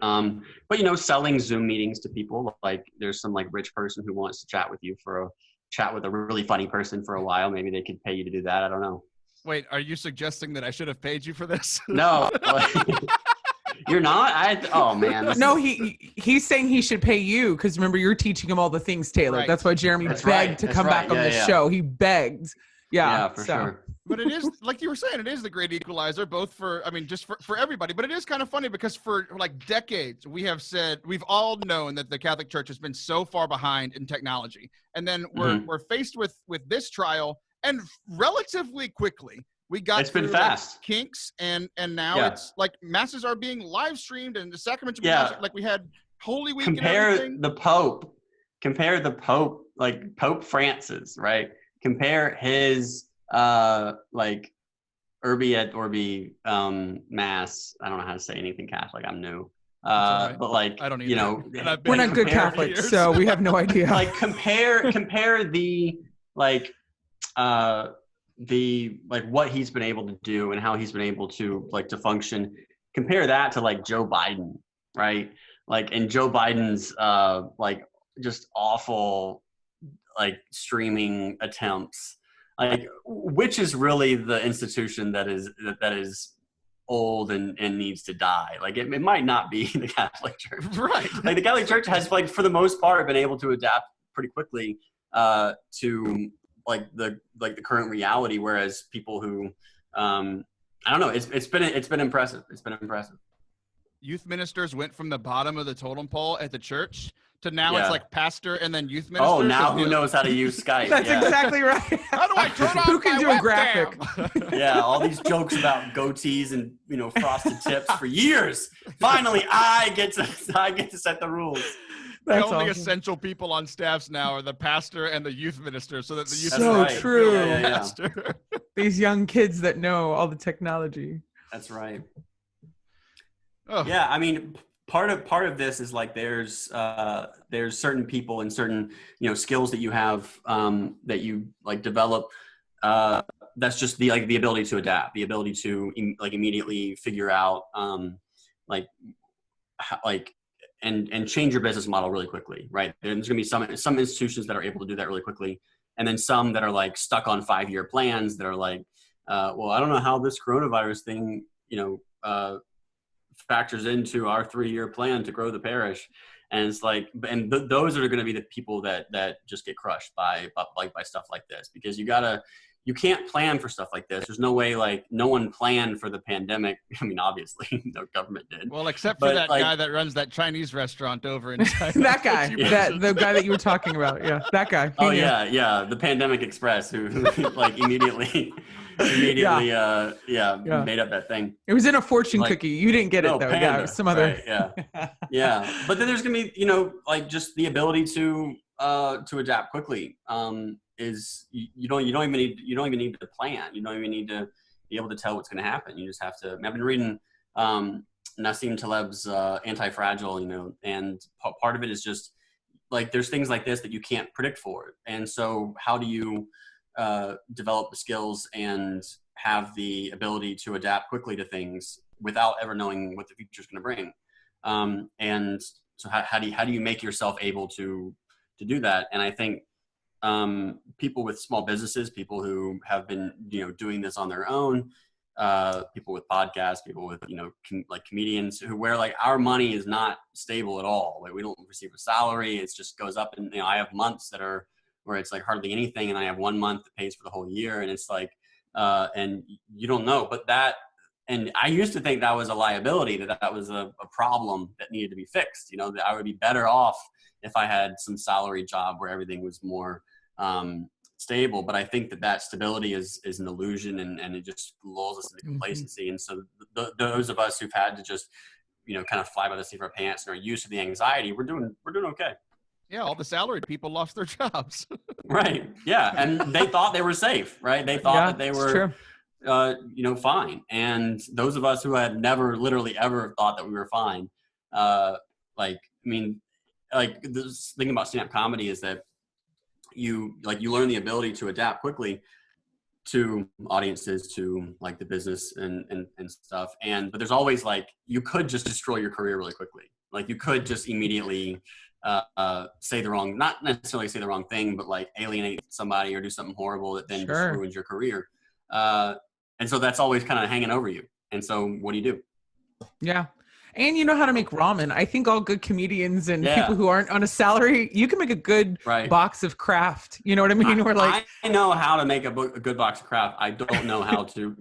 But selling Zoom meetings to people, like there's some like rich person who wants to chat with you chat with a really funny person for a while. Maybe they could pay you to do that. I don't know. Wait, are you suggesting that I should have paid you for this? No. You're not? Oh man. No, he's saying he should pay you, because remember, you're teaching him all the things, Taylor. Right. That's why Jeremy begged to come back on the show. He begged. Yeah, for sure. But it is, like you were saying, it is the great equalizer, both for, just for everybody. But it is kind of funny because for like decades, we've all known that the Catholic Church has been so far behind in technology. And then we're faced with this trial, and relatively quickly, we got it's been fast. Like, kinks, and now it's like masses are being live streamed, and the sacraments are being like we had Holy Week. Compare the Pope, like Pope Francis, right? Compare his like Urbi et Orbi mass. I don't know how to say anything Catholic. I'm new. Right. But like, I don't either. We're not good Catholics, so we have no idea. Like compare the like like what he's been able to do and how he's been able to like to function, compare that to like Joe Biden, right? Like, and Joe Biden's like just awful like streaming attempts, like which is really the institution that is old and needs to die. Like it might not be the Catholic Church, right? Like the Catholic Church has, like, for the most part, been able to adapt pretty quickly to like the current reality, whereas people who I don't know, it's been impressive. It's been impressive. Youth ministers went from the bottom of the totem pole at the church to now Yeah. it's like pastor and then youth minister. Oh, now who knows how to use Skype? That's exactly right. How do I turn on Who can my do a graphic? webcam? Yeah, all these jokes about goatees and frosted tips for years. Finally, I get to set the rules. The That's only awesome. essential people on staffs now are the pastor and the youth minister, so that the youth So minister true. can be Yeah. pastor. These young kids that know all the technology. That's right. Oh. Yeah, I mean, part of this is like there's certain people and certain skills that you have that you like develop. That's just the ability to adapt, the ability to immediately figure out and change your business model really quickly, right? There's going to be some institutions that are able to do that really quickly, and then some that are like stuck on 5-year plans that are like, well, I don't know how this coronavirus thing, factors into our 3-year plan to grow the parish. And it's like, those are going to be the people that just get crushed by stuff like this, because you can't plan for stuff like this. There's no way, like, no one planned for the pandemic. I mean, obviously no government did. Well, except for that guy that runs that Chinese restaurant over in China. That guy, the guy that you were talking about. Yeah, that guy. He knew. Yeah. The Pandemic Express, who like immediately made up that thing. It was in a fortune cookie. You didn't get it though. Panda, Yeah, it was some other. Right, yeah. Yeah. But then there's gonna be, like just the ability to adapt quickly. Is you don't even need to plan. You don't even need to be able to tell what's going to happen. You just have to. I've been reading Nassim Taleb's Anti-Fragile, and part of it is just like there's things like this that you can't predict for. And so how do you develop the skills and have the ability to adapt quickly to things without ever knowing what the future is going to bring? And so how do you make yourself able to do that? And I think people with small businesses, people who have been, doing this on their own, people with podcasts, people with, like comedians where like our money is not stable at all. Like we don't receive a salary. It just goes up, and I have months that are where it's like hardly anything. And I have 1 month that pays for the whole year. And it's like, and you don't know, but and I used to think that was a liability, that was a problem that needed to be fixed. That I would be better off if I had some salary job where everything was more stable. But I think that stability is an illusion, and it just lulls us into complacency. And so those of us who've had to just, kind of fly by the seat of our pants and are used to the anxiety, we're doing okay. Yeah, all the salaried people lost their jobs. Right. Yeah. And they thought they were safe, right? They thought that they were, fine. And those of us who had never literally ever thought that we were fine, this thing about stand-up comedy is that you learn the ability to adapt quickly to audiences, to like the business and stuff. But there's always like, you could just destroy your career really quickly. Like you could just immediately not necessarily say the wrong thing, but like alienate somebody or do something horrible that then just ruins your career. And so that's always kind of hanging over you. And so what do you do? Yeah. And you know how to make ramen. I think all good comedians and people who aren't on a salary, you can make a good box of Kraft. You know what I mean? I know how to make a good box of Kraft. I don't know how to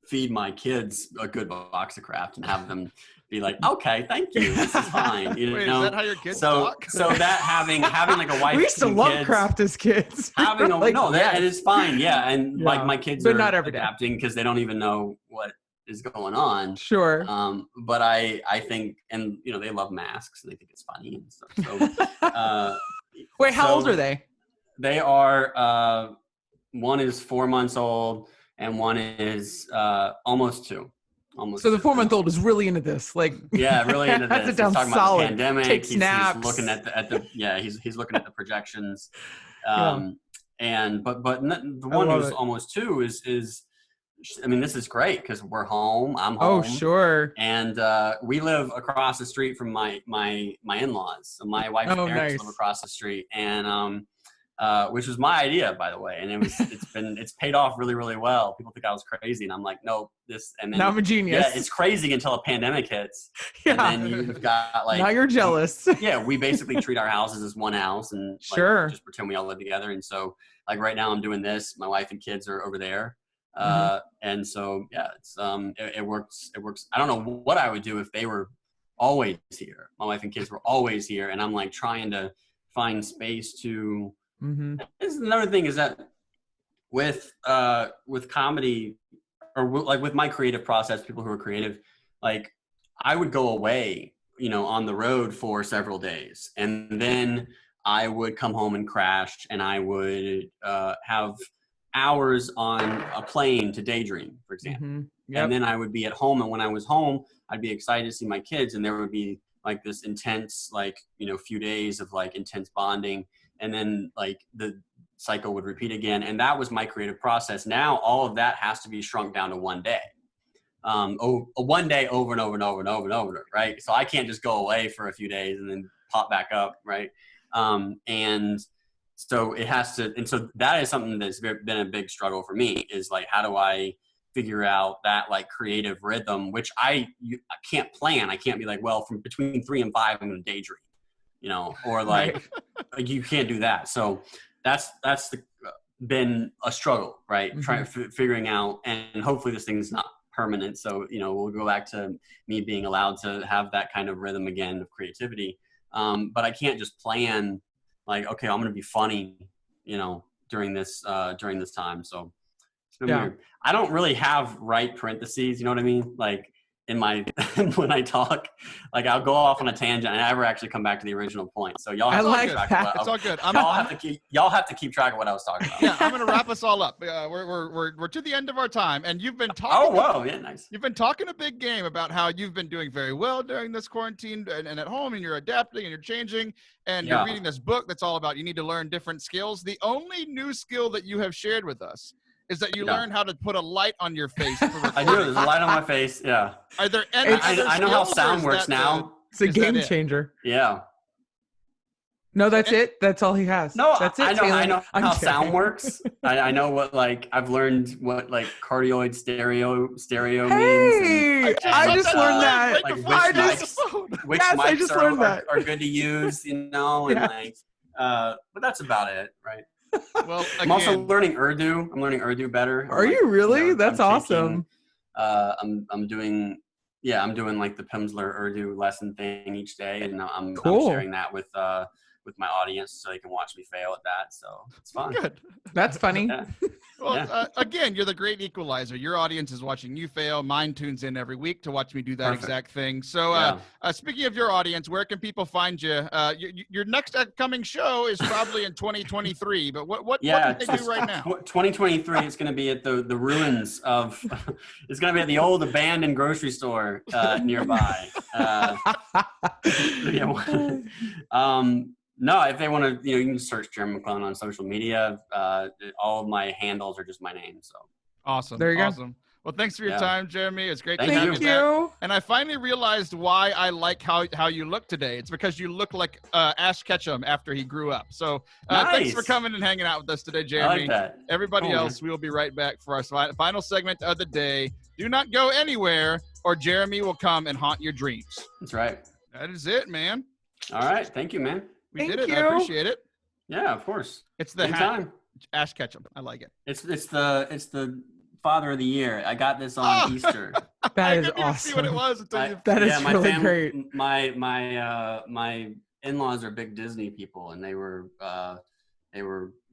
feed my kids a good box of Kraft and have them be like, okay, thank you, this is fine. Wait, is that how your kids talk? So that having like a wife, we used to love Kraft as kids. It is fine. Yeah, and like my kids are not every adapting because they don't even know what is going on. Sure. But I think, and they love masks and they think it's funny and stuff. So wait, how old are they? They are one is 4 months old and one is almost 2. So the 4-month-old is really into this, really into this. He's talking about the pandemic. Take snaps. He's looking at he's looking at the projections. And but the one who's almost 2 is I mean, this is great because we're home. I'm home. Oh, sure. And we live across the street from my in-laws. So my wife's parents live across the street, and which was my idea, by the way. And it's paid off really, really well. People think I was crazy, and I'm like, no, and then, now I'm a genius. Yeah, it's crazy until a pandemic hits. Yeah. And then you've got like, now you're jealous. Yeah, we basically treat our houses as one house, and like, just pretend we all live together. And so like right now I'm doing this. My wife and kids are over there. And so, yeah, it's, it works. I don't know what I would do if they were always here. My wife and kids were always here. And I'm like trying to find space to, this is another thing is that with comedy or like with my creative process, people who are creative, like I would go away, you know, on the road for several days, and then I would come home and crash, and I would, have hours on a plane to daydream, for example. And then I would be at home, and when I was home, I'd be excited to see my kids, and there would be like this intense, like, you know, few days of like intense bonding, and then like the cycle would repeat again. And that was my creative process. Now all of that has to be shrunk down to one day. One day over and over and over and over and over, right? So I can't just go away for a few days and then pop back up, right? And so it has to, and so that is something that's been a big struggle for me, is like, how do I figure out that like creative rhythm, which I can't plan. I can't be like, well, from between 3 and 5, I'm going to daydream, you know, or like, like you can't do that. So that's been a struggle, right? Trying figuring out, and hopefully this thing's not permanent. So, you know, we'll go back to me being allowed to have that kind of rhythm again of creativity. But I can't just plan like, okay, I'm going to be funny, you know, during this time. So it's been weird. I don't really have right parentheses. You know what I mean? Like in my, when I talk, like I'll go off on a tangent and I never actually come back to the original point. So y'all have to keep track of what it's all good. Y'all have to keep track of what I was talking about. Yeah, I'm going to wrap us all up. We're to the end of our time, and you've been talking. Oh, wow. Yeah, nice. You've been talking a big game about how you've been doing very well during this quarantine and at home, and you're adapting and you're changing, and you're reading this book that's all about you need to learn different skills. The only new skill that you have shared with us is that you learn how to put a light on your face. I do. There's a light on my face. Yeah. Are there any I know how sound works now. It's a game changer. Yeah. No, that's it. That's all he has. No, that's it. I know how sound works. I know what, like, I've learned what like cardioid stereo means. I just learned that. Like which mics are good to use, you know, and like, but that's about it, right? Well, again, I'm also learning Urdu. I'm learning Urdu better. Are you really? You know, that's awesome. I'm doing like the Pimsleur Urdu lesson thing each day, and I'm sharing that with my audience so they can watch me fail at that. So it's fun. Good. That's funny. Yeah. Well, again, you're the great equalizer. Your audience is watching you fail. Mine tunes in every week to watch me do that exact thing. So speaking of your audience, where can people find you? Your next upcoming show is probably in 2023, but what can they do right now? 2023 is going to be at the ruins of, it's going to be at the old abandoned grocery store nearby. No, if they want to, you can search Jeremy McLellan on social media. All of my handles are just my name. So awesome. There you go. Well, thanks for your time, Jeremy. It's great to have you back. And I finally realized why I like how you look today. It's because you look like Ash Ketchum after he grew up. So thanks for coming and hanging out with us today, Jeremy. I like that. Everybody else, we will be right back for our final segment of the day. Do not go anywhere, or Jeremy will come and haunt your dreams. That's right. That is it, man. All right. Thank you, man. We did it. I appreciate it. Yeah, of course. It's the time. Ash Ketchum. I like it. It's the Father of the Year. I got this on Easter. That is awesome. I couldn't even see what it was until that is really great. My in-laws are big Disney people, and they were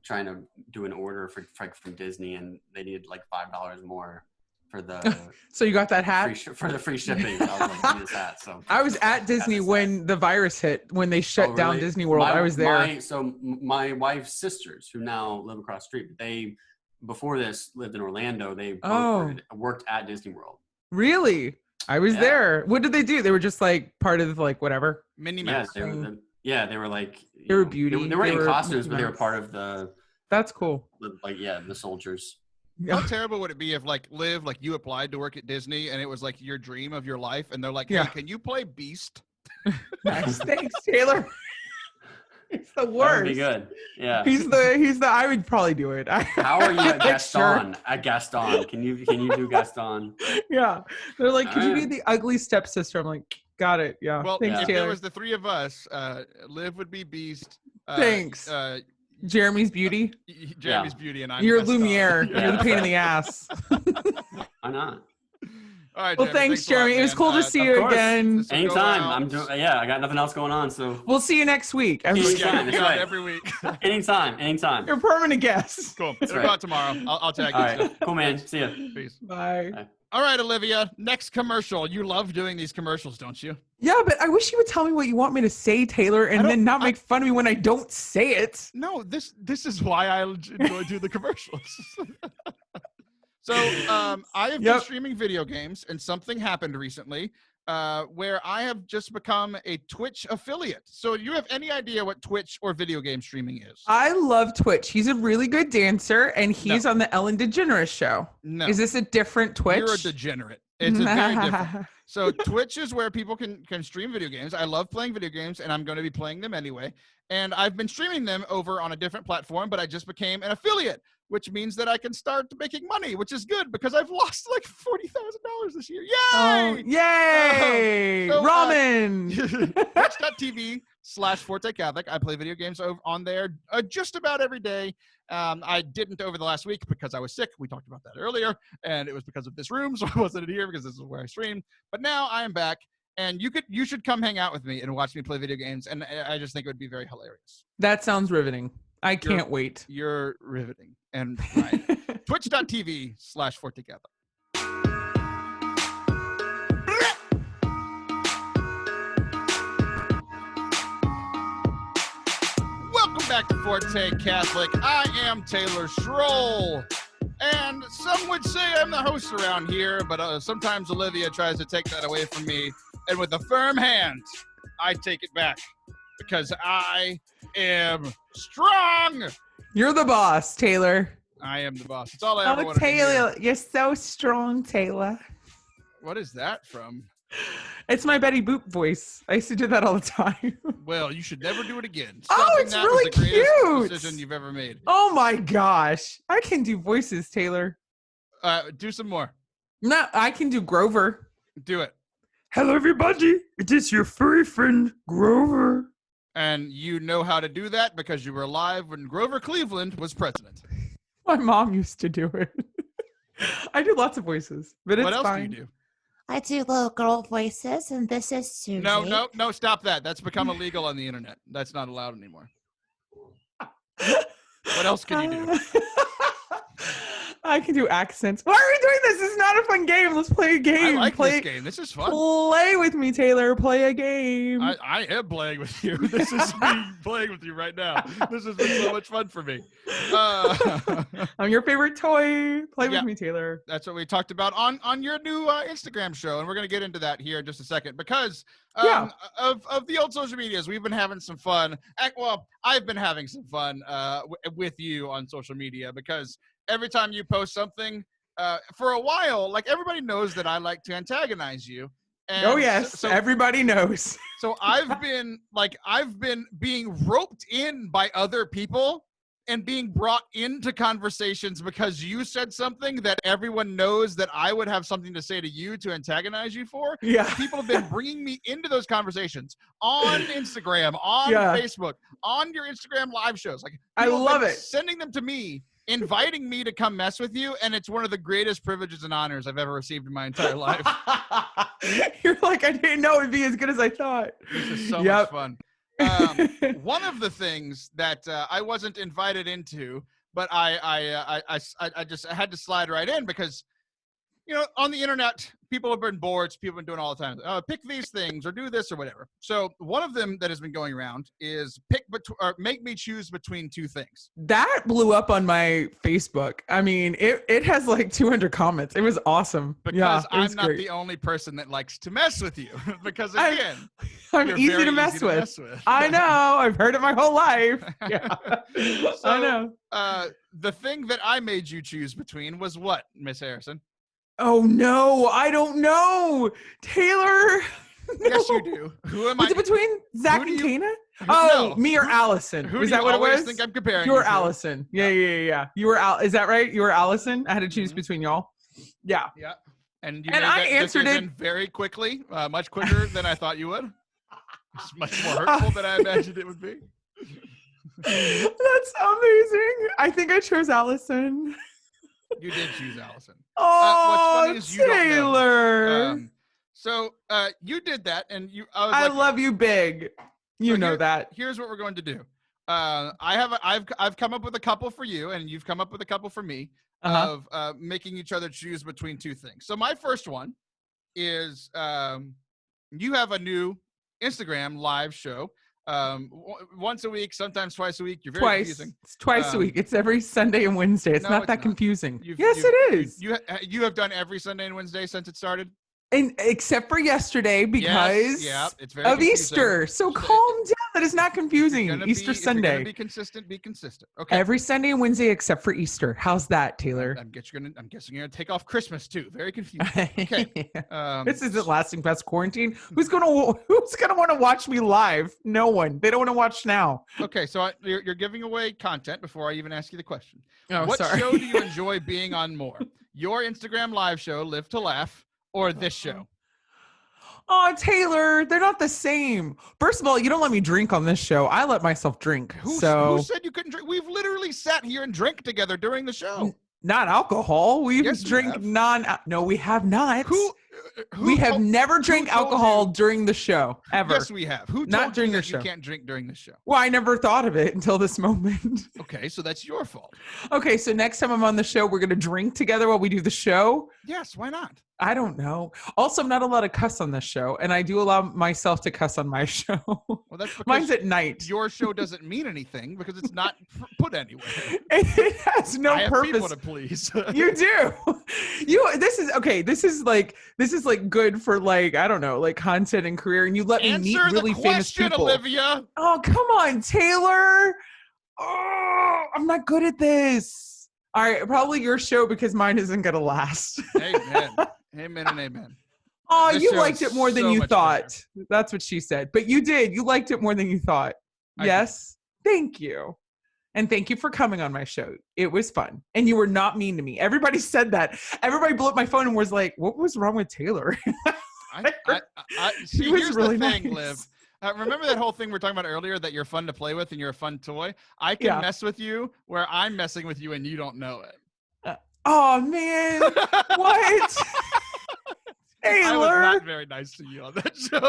trying to do an order from Disney, and they needed like $5 more for the so you got that hat for the free shipping. I was like, this hat. So I was at Disney when the virus hit, when they shut down Disney World. I was there. So my wife's sisters, who now live across the street, they before this lived in Orlando. They both worked at Disney World. Really? I was there. What did they do? They were just like part of like whatever. Minnie Mouse. They were like they were beauty. They weren't in costumes, but they were part of the That's cool. Like, yeah, the soldiers. How terrible would it be if, like, Liv, like, you applied to work at Disney and it was like your dream of your life, and they're like, "Hey, can you play Beast?" Nice. Thanks, Taylor. It's the worst. That would be good. Yeah. He's the. I would probably do it. How are you at Gaston? At Gaston, can you do Gaston? Yeah, they're like, could you be the ugly stepsister? I'm like, got it. Yeah. Well, thanks, if Taylor. it was the three of us, Liv would be Beast. Thanks. Jeremy's beauty. Jeremy's beauty, and I'm You're Gaston. Lumiere. Yeah. You're the pain in the ass. Why not? All right. Well, Jeremy, thanks, a lot, Jeremy. It was man. cool to see you course. again. This will go out. Anytime. I got nothing else going on, so We'll see you next week. Anytime. That's right. Every week. anytime. You're a permanent guest. Cool. That's It'll right. go out tomorrow. I'll tag All you. right. Cool, man. See ya. Peace. Bye. All right, Olivia. Next commercial. You love doing these commercials, don't you? Yeah, but I wish you would tell me what you want me to say, Taylor, and then not make fun of me when I don't say it. No, this is why I enjoy doing the commercials. So I have been streaming video games, and something happened recently where I have just become a Twitch affiliate. So do you have any idea what Twitch or video game streaming is? I love Twitch. He's a really good dancer, and he's on the Ellen DeGeneres show. No. Is this a different Twitch? You're a degenerate. It's a very different. So Twitch is where people can stream video games. I love playing video games, and I'm going to be playing them anyway. And I've been streaming them over on a different platform, but I just became an affiliate, which means that I can start making money, which is good because I've lost like $40,000 this year. Yay! Oh, yay! So, Ramen! Twitch.tv/Forte Catholic. I play video games on there just about every day. I didn't over the last week because I was sick. We talked about that earlier, and it was because of this room, so I wasn't in here because this is where I stream. But now I am back, and you should come hang out with me and watch me play video games, and I just think it would be very hilarious. That sounds riveting. I can't wait. You're riveting. And right. Twitch.tv/Forte Catholic. Welcome back to Forte Catholic. I am Taylor Schroll. And some would say I'm the host around here, but sometimes Olivia tries to take that away from me. And with a firm hand, I take it back because I am strong. You're the boss, Taylor. I am the boss. It's all I ever wanted Taylor, to hear. you're so strong, Taylor. What is that from? It's my Betty Boop voice. I used to do that all the time. Well, you should never do it again. It's that really was the greatest cute. decision you've ever made. Oh my gosh. I can do voices, Taylor. Do some more. No, I can do Grover. Do it. Hello, everybody. It is your furry friend, Grover. And you know how to do that because you were alive when Grover Cleveland was president. My mom used to do it. I do lots of voices, but it's What else fine. do you do? I do little girl voices, and this is Susie. No, stop that. That's become illegal on the internet. That's not allowed anymore. What else can you do? I can do accents. Why are we doing this? This is not a fun game. Let's play a game. I like this game. This is fun. Play with me, Taylor. Play a game. I am playing with you. This is me playing with you right now. This has been so much fun for me. I'm your favorite toy. Play with me, Taylor. That's what we talked about on your new Instagram show, and we're going to get into that here in just a second because of the old social medias. We've been having some fun. Well, I've been having some fun with you on social media because every time you post something, for a while, like everybody knows that I like to antagonize you. And oh yes, so everybody knows. So I've been being roped in by other people and being brought into conversations because you said something that everyone knows that I would have something to say to you to antagonize you for. Yeah. People have been bringing me into those conversations on Instagram, on Facebook, on your Instagram live shows. Like I love it. Sending them to me, inviting me to come mess with you, and it's one of the greatest privileges and honors I've ever received in my entire life. You're like, I didn't know it'd be as good as I thought. This is so much fun. One of the things that I wasn't invited into, but I just had to slide right in because on the internet, people have been bored. People have been doing all the time. Pick these things or do this or whatever. So one of them that has been going around is make me choose between two things. That blew up on my Facebook. I mean, it has like 200 comments. It was awesome. Because I'm not great. the only person that likes to mess with you. Because again, I'm easy to mess with. I know. I've heard it my whole life. Yeah. So, I know. The thing that I made you choose between was what, Miss Harrison? Oh no, I don't know. Taylor. No. Yes, you do. Who am Was I? it between Zach and Kana? Oh, No. me or Allison. Who Was do that you what it always was? think I'm comparing You were you to? Allison. Yeah. You were Is that right? You were Allison? I had to choose between y'all. Yeah. Yeah. And you And made I that answered decision it very quickly, much quicker than I thought you would. It's much more hurtful than I imagined it would be. That's amazing. I think I chose Allison. You did choose Allison. Oh, what's funny is you Taylor. don't know. So you did that, and I love you big. You know that. Here's what we're going to do. I've come up with a couple for you, and you've come up with a couple for me of making each other choose between two things. So my first one is you have a new Instagram live show. Once a week, sometimes twice a week. You're very confusing. It's twice a week. It's every Sunday and Wednesday. It's not that confusing. Yes, it is. You have done every Sunday and Wednesday since it started? And except for yesterday because it's very of confusing. Easter. So calm down. That is not confusing. Easter Sunday. If you're gonna be consistent, be consistent. Okay. Every Sunday and Wednesday except for Easter. How's that, Taylor? I'm guessing you're gonna take off Christmas too. Very confusing. Okay. This isn't lasting past quarantine. Who's gonna want to watch me live? No one. They don't want to watch now. Okay, so you're giving away content before I even ask you the question. Oh, what sorry. show do you enjoy being on more? Your Instagram live show, Live to Laugh, or this show? Oh, Taylor, they're not the same. First of all, you don't let me drink on this show. I let myself drink. Who so said you couldn't drink? We've literally sat here and drank together during the show. Not alcohol. We Yes, drink have. No, we have not. Who we have never drank told alcohol you? during the show ever. Yes, we have. Who Not told during you the that show. you can't drink during the show? Well, I never thought of it until this moment. Okay, so that's your fault. Okay, so next time I'm on the show, we're going to drink together while we do the show. Yes, why not? I don't know. Also, I'm not allowed to cuss on this show, and I do allow myself to cuss on my show. Well, that's because Mine's at night. your show doesn't mean anything because it's not put anywhere. It has no I have purpose. people to please. You do. This is like good for like, I don't know, like content and career, and you let me meet Answer really the famous question, people. Olivia. Oh, come on, Taylor. Oh, I'm not good at this. All right, probably your show because mine isn't gonna last. Amen. Amen and amen. Oh, This you show liked is it more than so you much thought. That's what she said. But you did. You liked it more than you thought. I Yes. Thank you. And thank you for coming on my show. It was fun. And you were not mean to me. Everybody said that. Everybody blew up my phone and was like, what was wrong with Taylor? See, He was here's really the thing, nice. Liv. Remember that whole thing we were talking about earlier that you're fun to play with and you're a fun toy? I can mess with you where I'm messing with you and you don't know it. Oh, man. What? Taylor. I was not very nice to you on that show.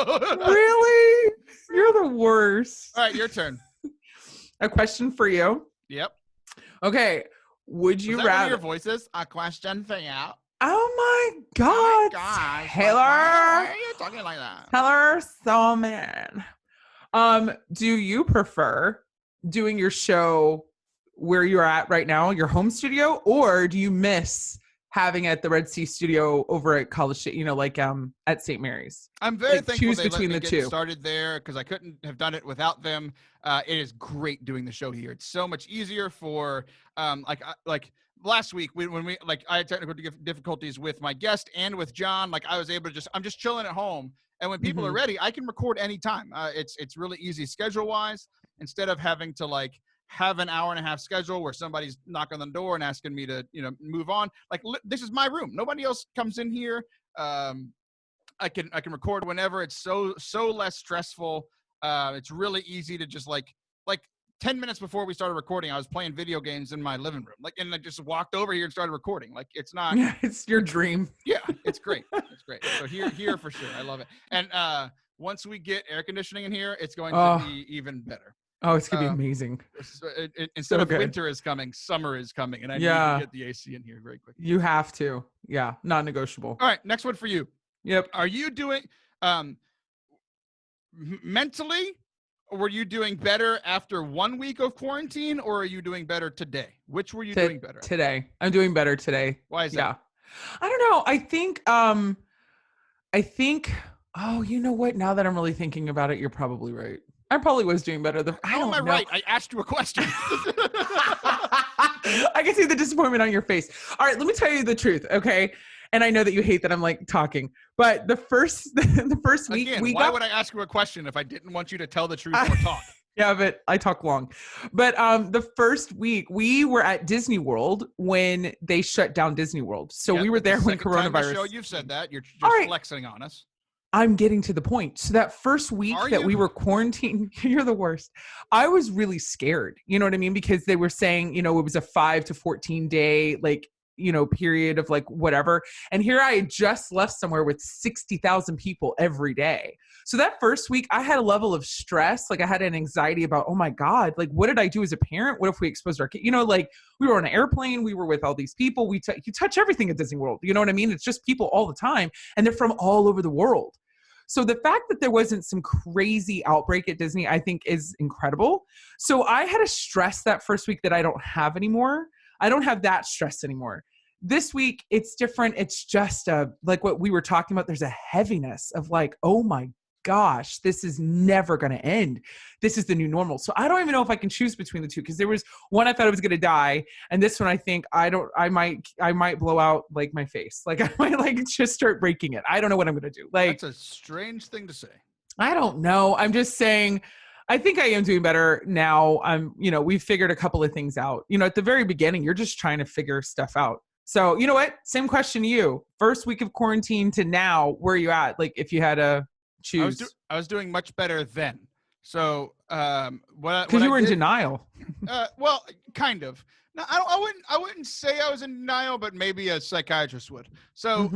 Really? You're the worst. All right, your turn. A question for you. Yep. Okay. Would you Was that one of rather? your voices? A question for you. Oh my Oh God. my gosh. Taylor. Why are you talking like that? Taylor so man. Do you prefer doing your show where you're at right now, your home studio, or do you miss having at the Red Sea Studio over at College, at St. Mary's? I'm very thankful choose they between let me the get two. started there because I couldn't have done it without them. It is great doing the show here. It's so much easier for like last week when I had technical difficulties with my guest and with John. Like I was able to I'm just chilling at home, and when people are ready, I can record anytime. It's really easy schedule wise instead of having to have an hour and a half schedule where somebody's knocking on the door and asking me to move on. Like this is my room. Nobody else comes in here. I can record whenever. It's so less stressful. It's really easy to just like 10 minutes before we started recording, I was playing video games in my living room. And I just walked over here and started recording. Like it's not. Yeah, it's your dream. Yeah, it's great. It's great. So here for sure. I love it. And once we get air conditioning in here, it's going to be even better. Oh, it's going to be amazing. Instead of winter is coming, summer is coming. And I need to get the AC in here very quickly. You have to. Yeah. Non-negotiable. All right. Next one for you. Yep. Are you doing mentally? Were you doing better after 1 week of quarantine, or are you doing better today? Which were you doing better? Today. I'm doing better today. Why is that? Yeah. I don't know. I think, oh, you know what? Now that I'm really thinking about it, you're probably right. I probably was doing better. I don't know. Right? I asked you a question. I can see the disappointment on your face. All right, let me tell you the truth, okay? And I know that you hate that I'm like talking, but the first week why would I ask you a question if I didn't want you to tell the truth or talk? Yeah, but I talk long. But the first week we were at Disney World when they shut down Disney World. So we were there when coronavirus. You've said that. You're just flexing on us. I'm getting to the point. So that first week we were quarantined, you're the worst. I was really scared. You know what I mean? Because they were saying, it was a 5 to 14 day, period of whatever. And here I had just left somewhere with 60,000 people every day. So that first week I had a level of stress. I had an anxiety about, oh my God, what did I do as a parent? What if we exposed our kid? We were on an airplane. We were with all these people. You touch everything at Disney World. You know what I mean? It's just people all the time. And they're from all over the world. So the fact that there wasn't some crazy outbreak at Disney, I think is incredible. So I had a stress that first week that I don't have anymore. I don't have that stress anymore. This week, it's different. It's just like what we were talking about. There's a heaviness of oh my gosh, this is never going to end. This is the new normal. So I don't even know if I can choose between the two, because there was one I thought I was going to die, and this one I think I might blow out my face. I might just start breaking it. I don't know what I'm going to do. That's a strange thing to say. I don't know. I'm just saying. I think I am doing better now. We've figured a couple of things out. At the very beginning, you're just trying to figure stuff out. So you know what? Same question to you. First week of quarantine to now, where are you at? If you had to choose. I was doing much better then. So because you were in denial. Well, kind of. No, I wouldn't say I was in denial, but maybe a psychiatrist would. So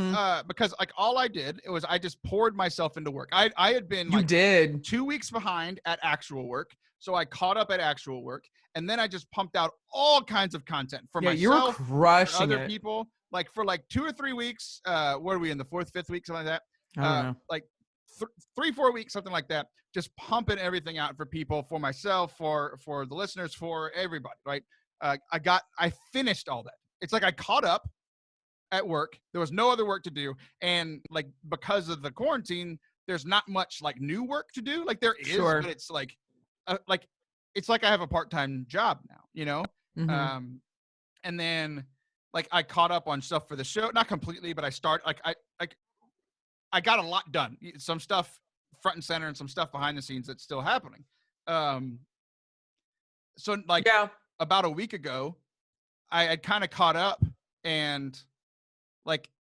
because all I did was I just poured myself into work. I had been 2 weeks behind at actual work, so I caught up at actual work, and then I just pumped out all kinds of content for myself, you were crushing other people. For 2 or 3 weeks. What are we in the 4th, 5th week, something like that? I don't know. 3-4 weeks, something like that. Just pumping everything out for people, for myself, for the listeners, for everybody, right? I finished all that. It's I caught up at work. There was no other work to do. And because of the quarantine, there's not much new work to do. There is, but it's it's I have a part-time job now, Mm-hmm. And then I caught up on stuff for the show, not completely, but I got a lot done. Some stuff front and center and some stuff behind the scenes that's still happening. So about a week ago, I had kind of caught up, and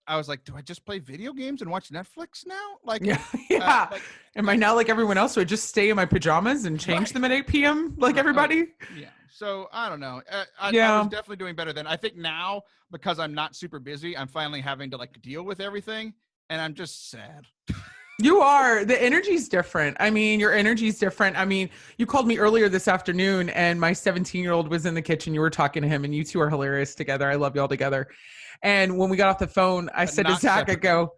I was do I just play video games and watch Netflix now? Am I now like everyone else? So I just stay in my pajamas and change them at 8 p.m. like everybody? Yeah. So I don't know. I was definitely doing better then. I think now, because I'm not super busy, I'm finally having to deal with everything, and I'm just sad. You are. The energy's different. I mean, your energy's different. I mean, you called me earlier this afternoon, and my 17-year-old was in the kitchen. You were talking to him, and you two are hilarious together. I love y'all together. And when we got off the phone, I said to Zach, separately. I go,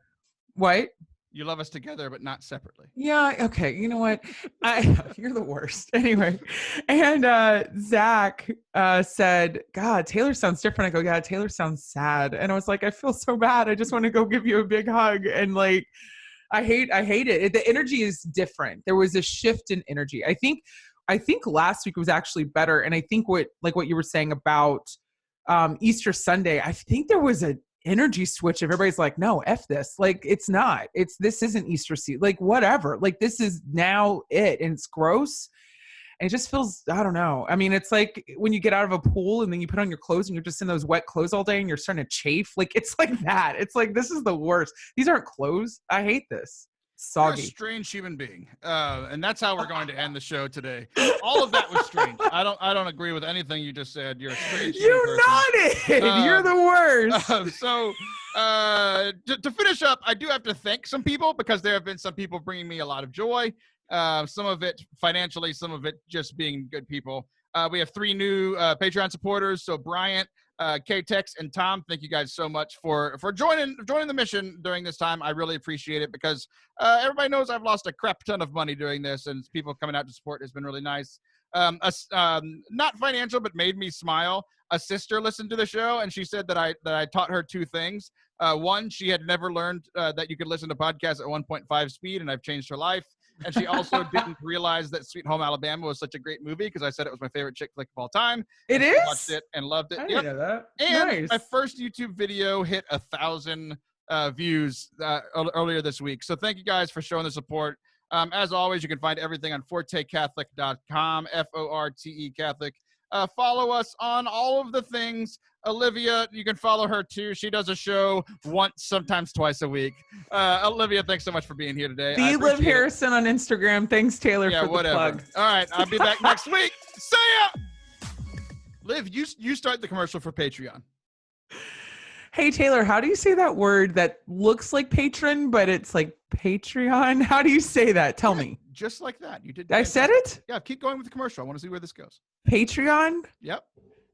what? You love us together, but not separately. Yeah. Okay. You know what? You're the worst. Anyway. And Zach said, God, Taylor sounds different. I go, yeah, Taylor sounds sad. And I was like, I feel so bad. I just want to go give you a big hug. And I hate it. The energy is different. There was a shift in energy. I think last week was actually better. And I think what you were saying about Easter Sunday, I think there was an energy switch. Everybody's like, no, F this. It's not. This isn't Easter season. Whatever. This is now it. And it's gross. And it just feels, I don't know. I mean, it's like when you get out of a pool and then you put on your clothes and you're just in those wet clothes all day and you're starting to chafe. It's like that. It's this is the worst. These aren't clothes. I hate this. Soggy. You're a strange human being. And that's how we're going to end the show today. All of that was strange. I don't agree with anything you just said. You're a strange human person. You nodded. You're the worst. So to finish up, I do have to thank some people, because there have been some people bringing me a lot of joy. Some of it financially, some of it just being good people. We have 3 new Patreon supporters. So Bryant, K-Tex, and Tom, thank you guys so much for joining the mission during this time. I really appreciate it because everybody knows I've lost a crap ton of money doing this, and people coming out to support has been really nice. Not financial, but made me smile. A sister listened to the show, and she said that I taught her 2 things. One, she had never learned that you could listen to podcasts at 1.5 speed, and I've changed her life. And she also didn't realize that Sweet Home Alabama was such a great movie because I said it was my favorite chick flick of all time. It is? Watched it and loved it. I didn't know that. And Nice. my first YouTube video hit 1,000 views earlier this week. So thank you guys for showing the support. As always, you can find everything on fortecatholic.com, Forte Catholic. Follow us on all of the things. Olivia, you can follow her too. She does a show once, sometimes twice a week. Olivia, thanks so much for being here today. The Liv Harrison on Instagram. Thanks, Taylor, for the plug. All right, I'll be back next week. See ya! Liv, you start the commercial for Patreon. Hey, Taylor, how do you say that word that looks like patron, but it's like Patreon? How do you say that? Tell me. Just like that. You did. I said it? Yeah, keep going with the commercial. I want to see where this goes. Patreon? Yep.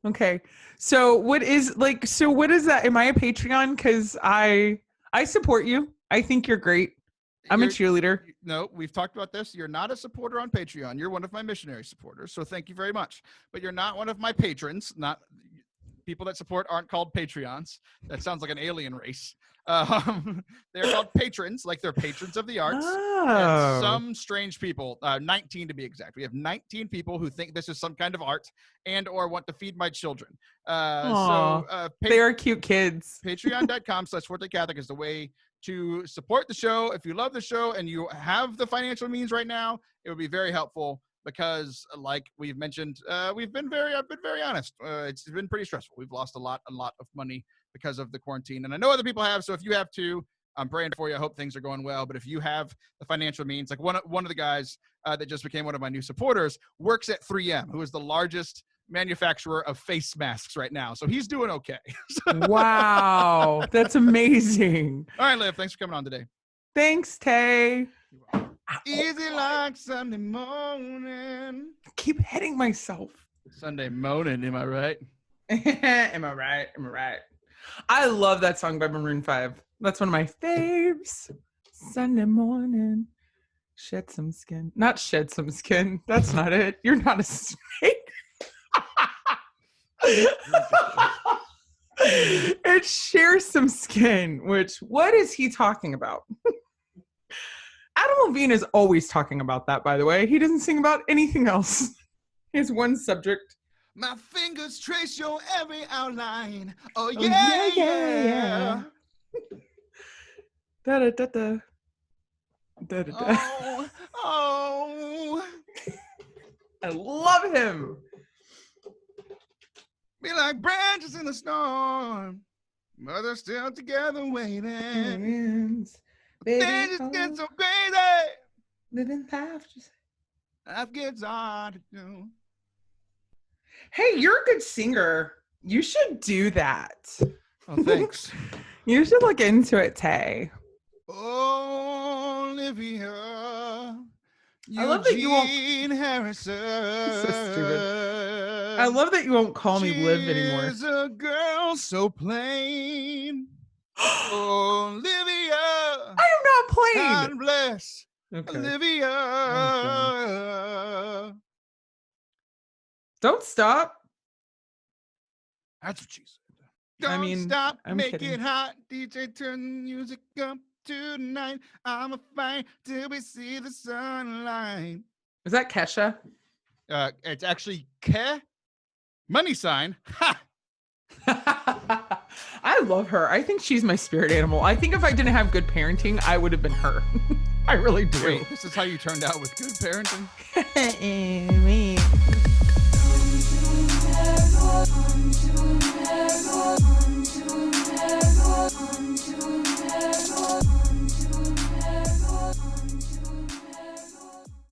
Okay. So what is that? Am I a Patreon? Because I support you. I think you're great. I'm a cheerleader. No, we've talked about this. You're not a supporter on Patreon. You're one of my missionary supporters. So thank you very much. But you're not one of my patrons. Not people that support aren't called Patreons. That sounds like an alien race. They're called patrons, like they're patrons of the arts. Oh. And some strange people, 19 to be exact. We have 19 people who think this is some kind of art and or want to feed my children. They are cute kids. Patreon.com/Forte Catholic is the way to support the show. If you love the show and you have the financial means right now, it would be very helpful because, like we've mentioned, I've been very honest. It's been pretty stressful. We've lost a lot of money because of the quarantine, and I know other people have. So if you have too, I'm praying for you. I hope things are going well. But if you have the financial means, like one of the guys that just became one of my new supporters works at 3M, who is the largest manufacturer of face masks right now. So he's doing okay. Wow, that's amazing. All right, Liv, thanks for coming on today. Thanks, Tay. Easy like Sunday morning. Keep hitting myself. Sunday morning, am I right? Am I right? I love that song by Maroon 5. That's one of my faves. Sunday morning. Shed some skin. Not shed some skin. That's not it. You're not a snake. It shares some skin, which, what is he talking about? Adam Levine is always talking about that, by the way. He doesn't sing about anything else. He has one subject. My fingers trace your every outline. Oh, yeah. Da-da-da-da. Da-da-da. Oh. I love him. Be like branches in the storm. Mother still together waiting. They just get so crazy. Living life just... Life gets hard to do. Hey, you're a good singer. You should do that. Oh, thanks. You should look into it, Tay. Oh, Olivia. I love that you won't... Harrison. So stupid. I love that you won't call me Liv anymore. She's a girl so plain. Olivia. I am not plain. God bless. Okay. Olivia. Okay. Don't stop. That's what she said. Don't stop, make it hot. DJ, turn the music up tonight. I'm a fire till we see the sunlight. Is that Kesha? It's actually Ke. Money sign. Ha! I love her. I think she's my spirit animal. I think if I didn't have good parenting, I would have been her. I really do. Wait, this is how you turned out with good parenting?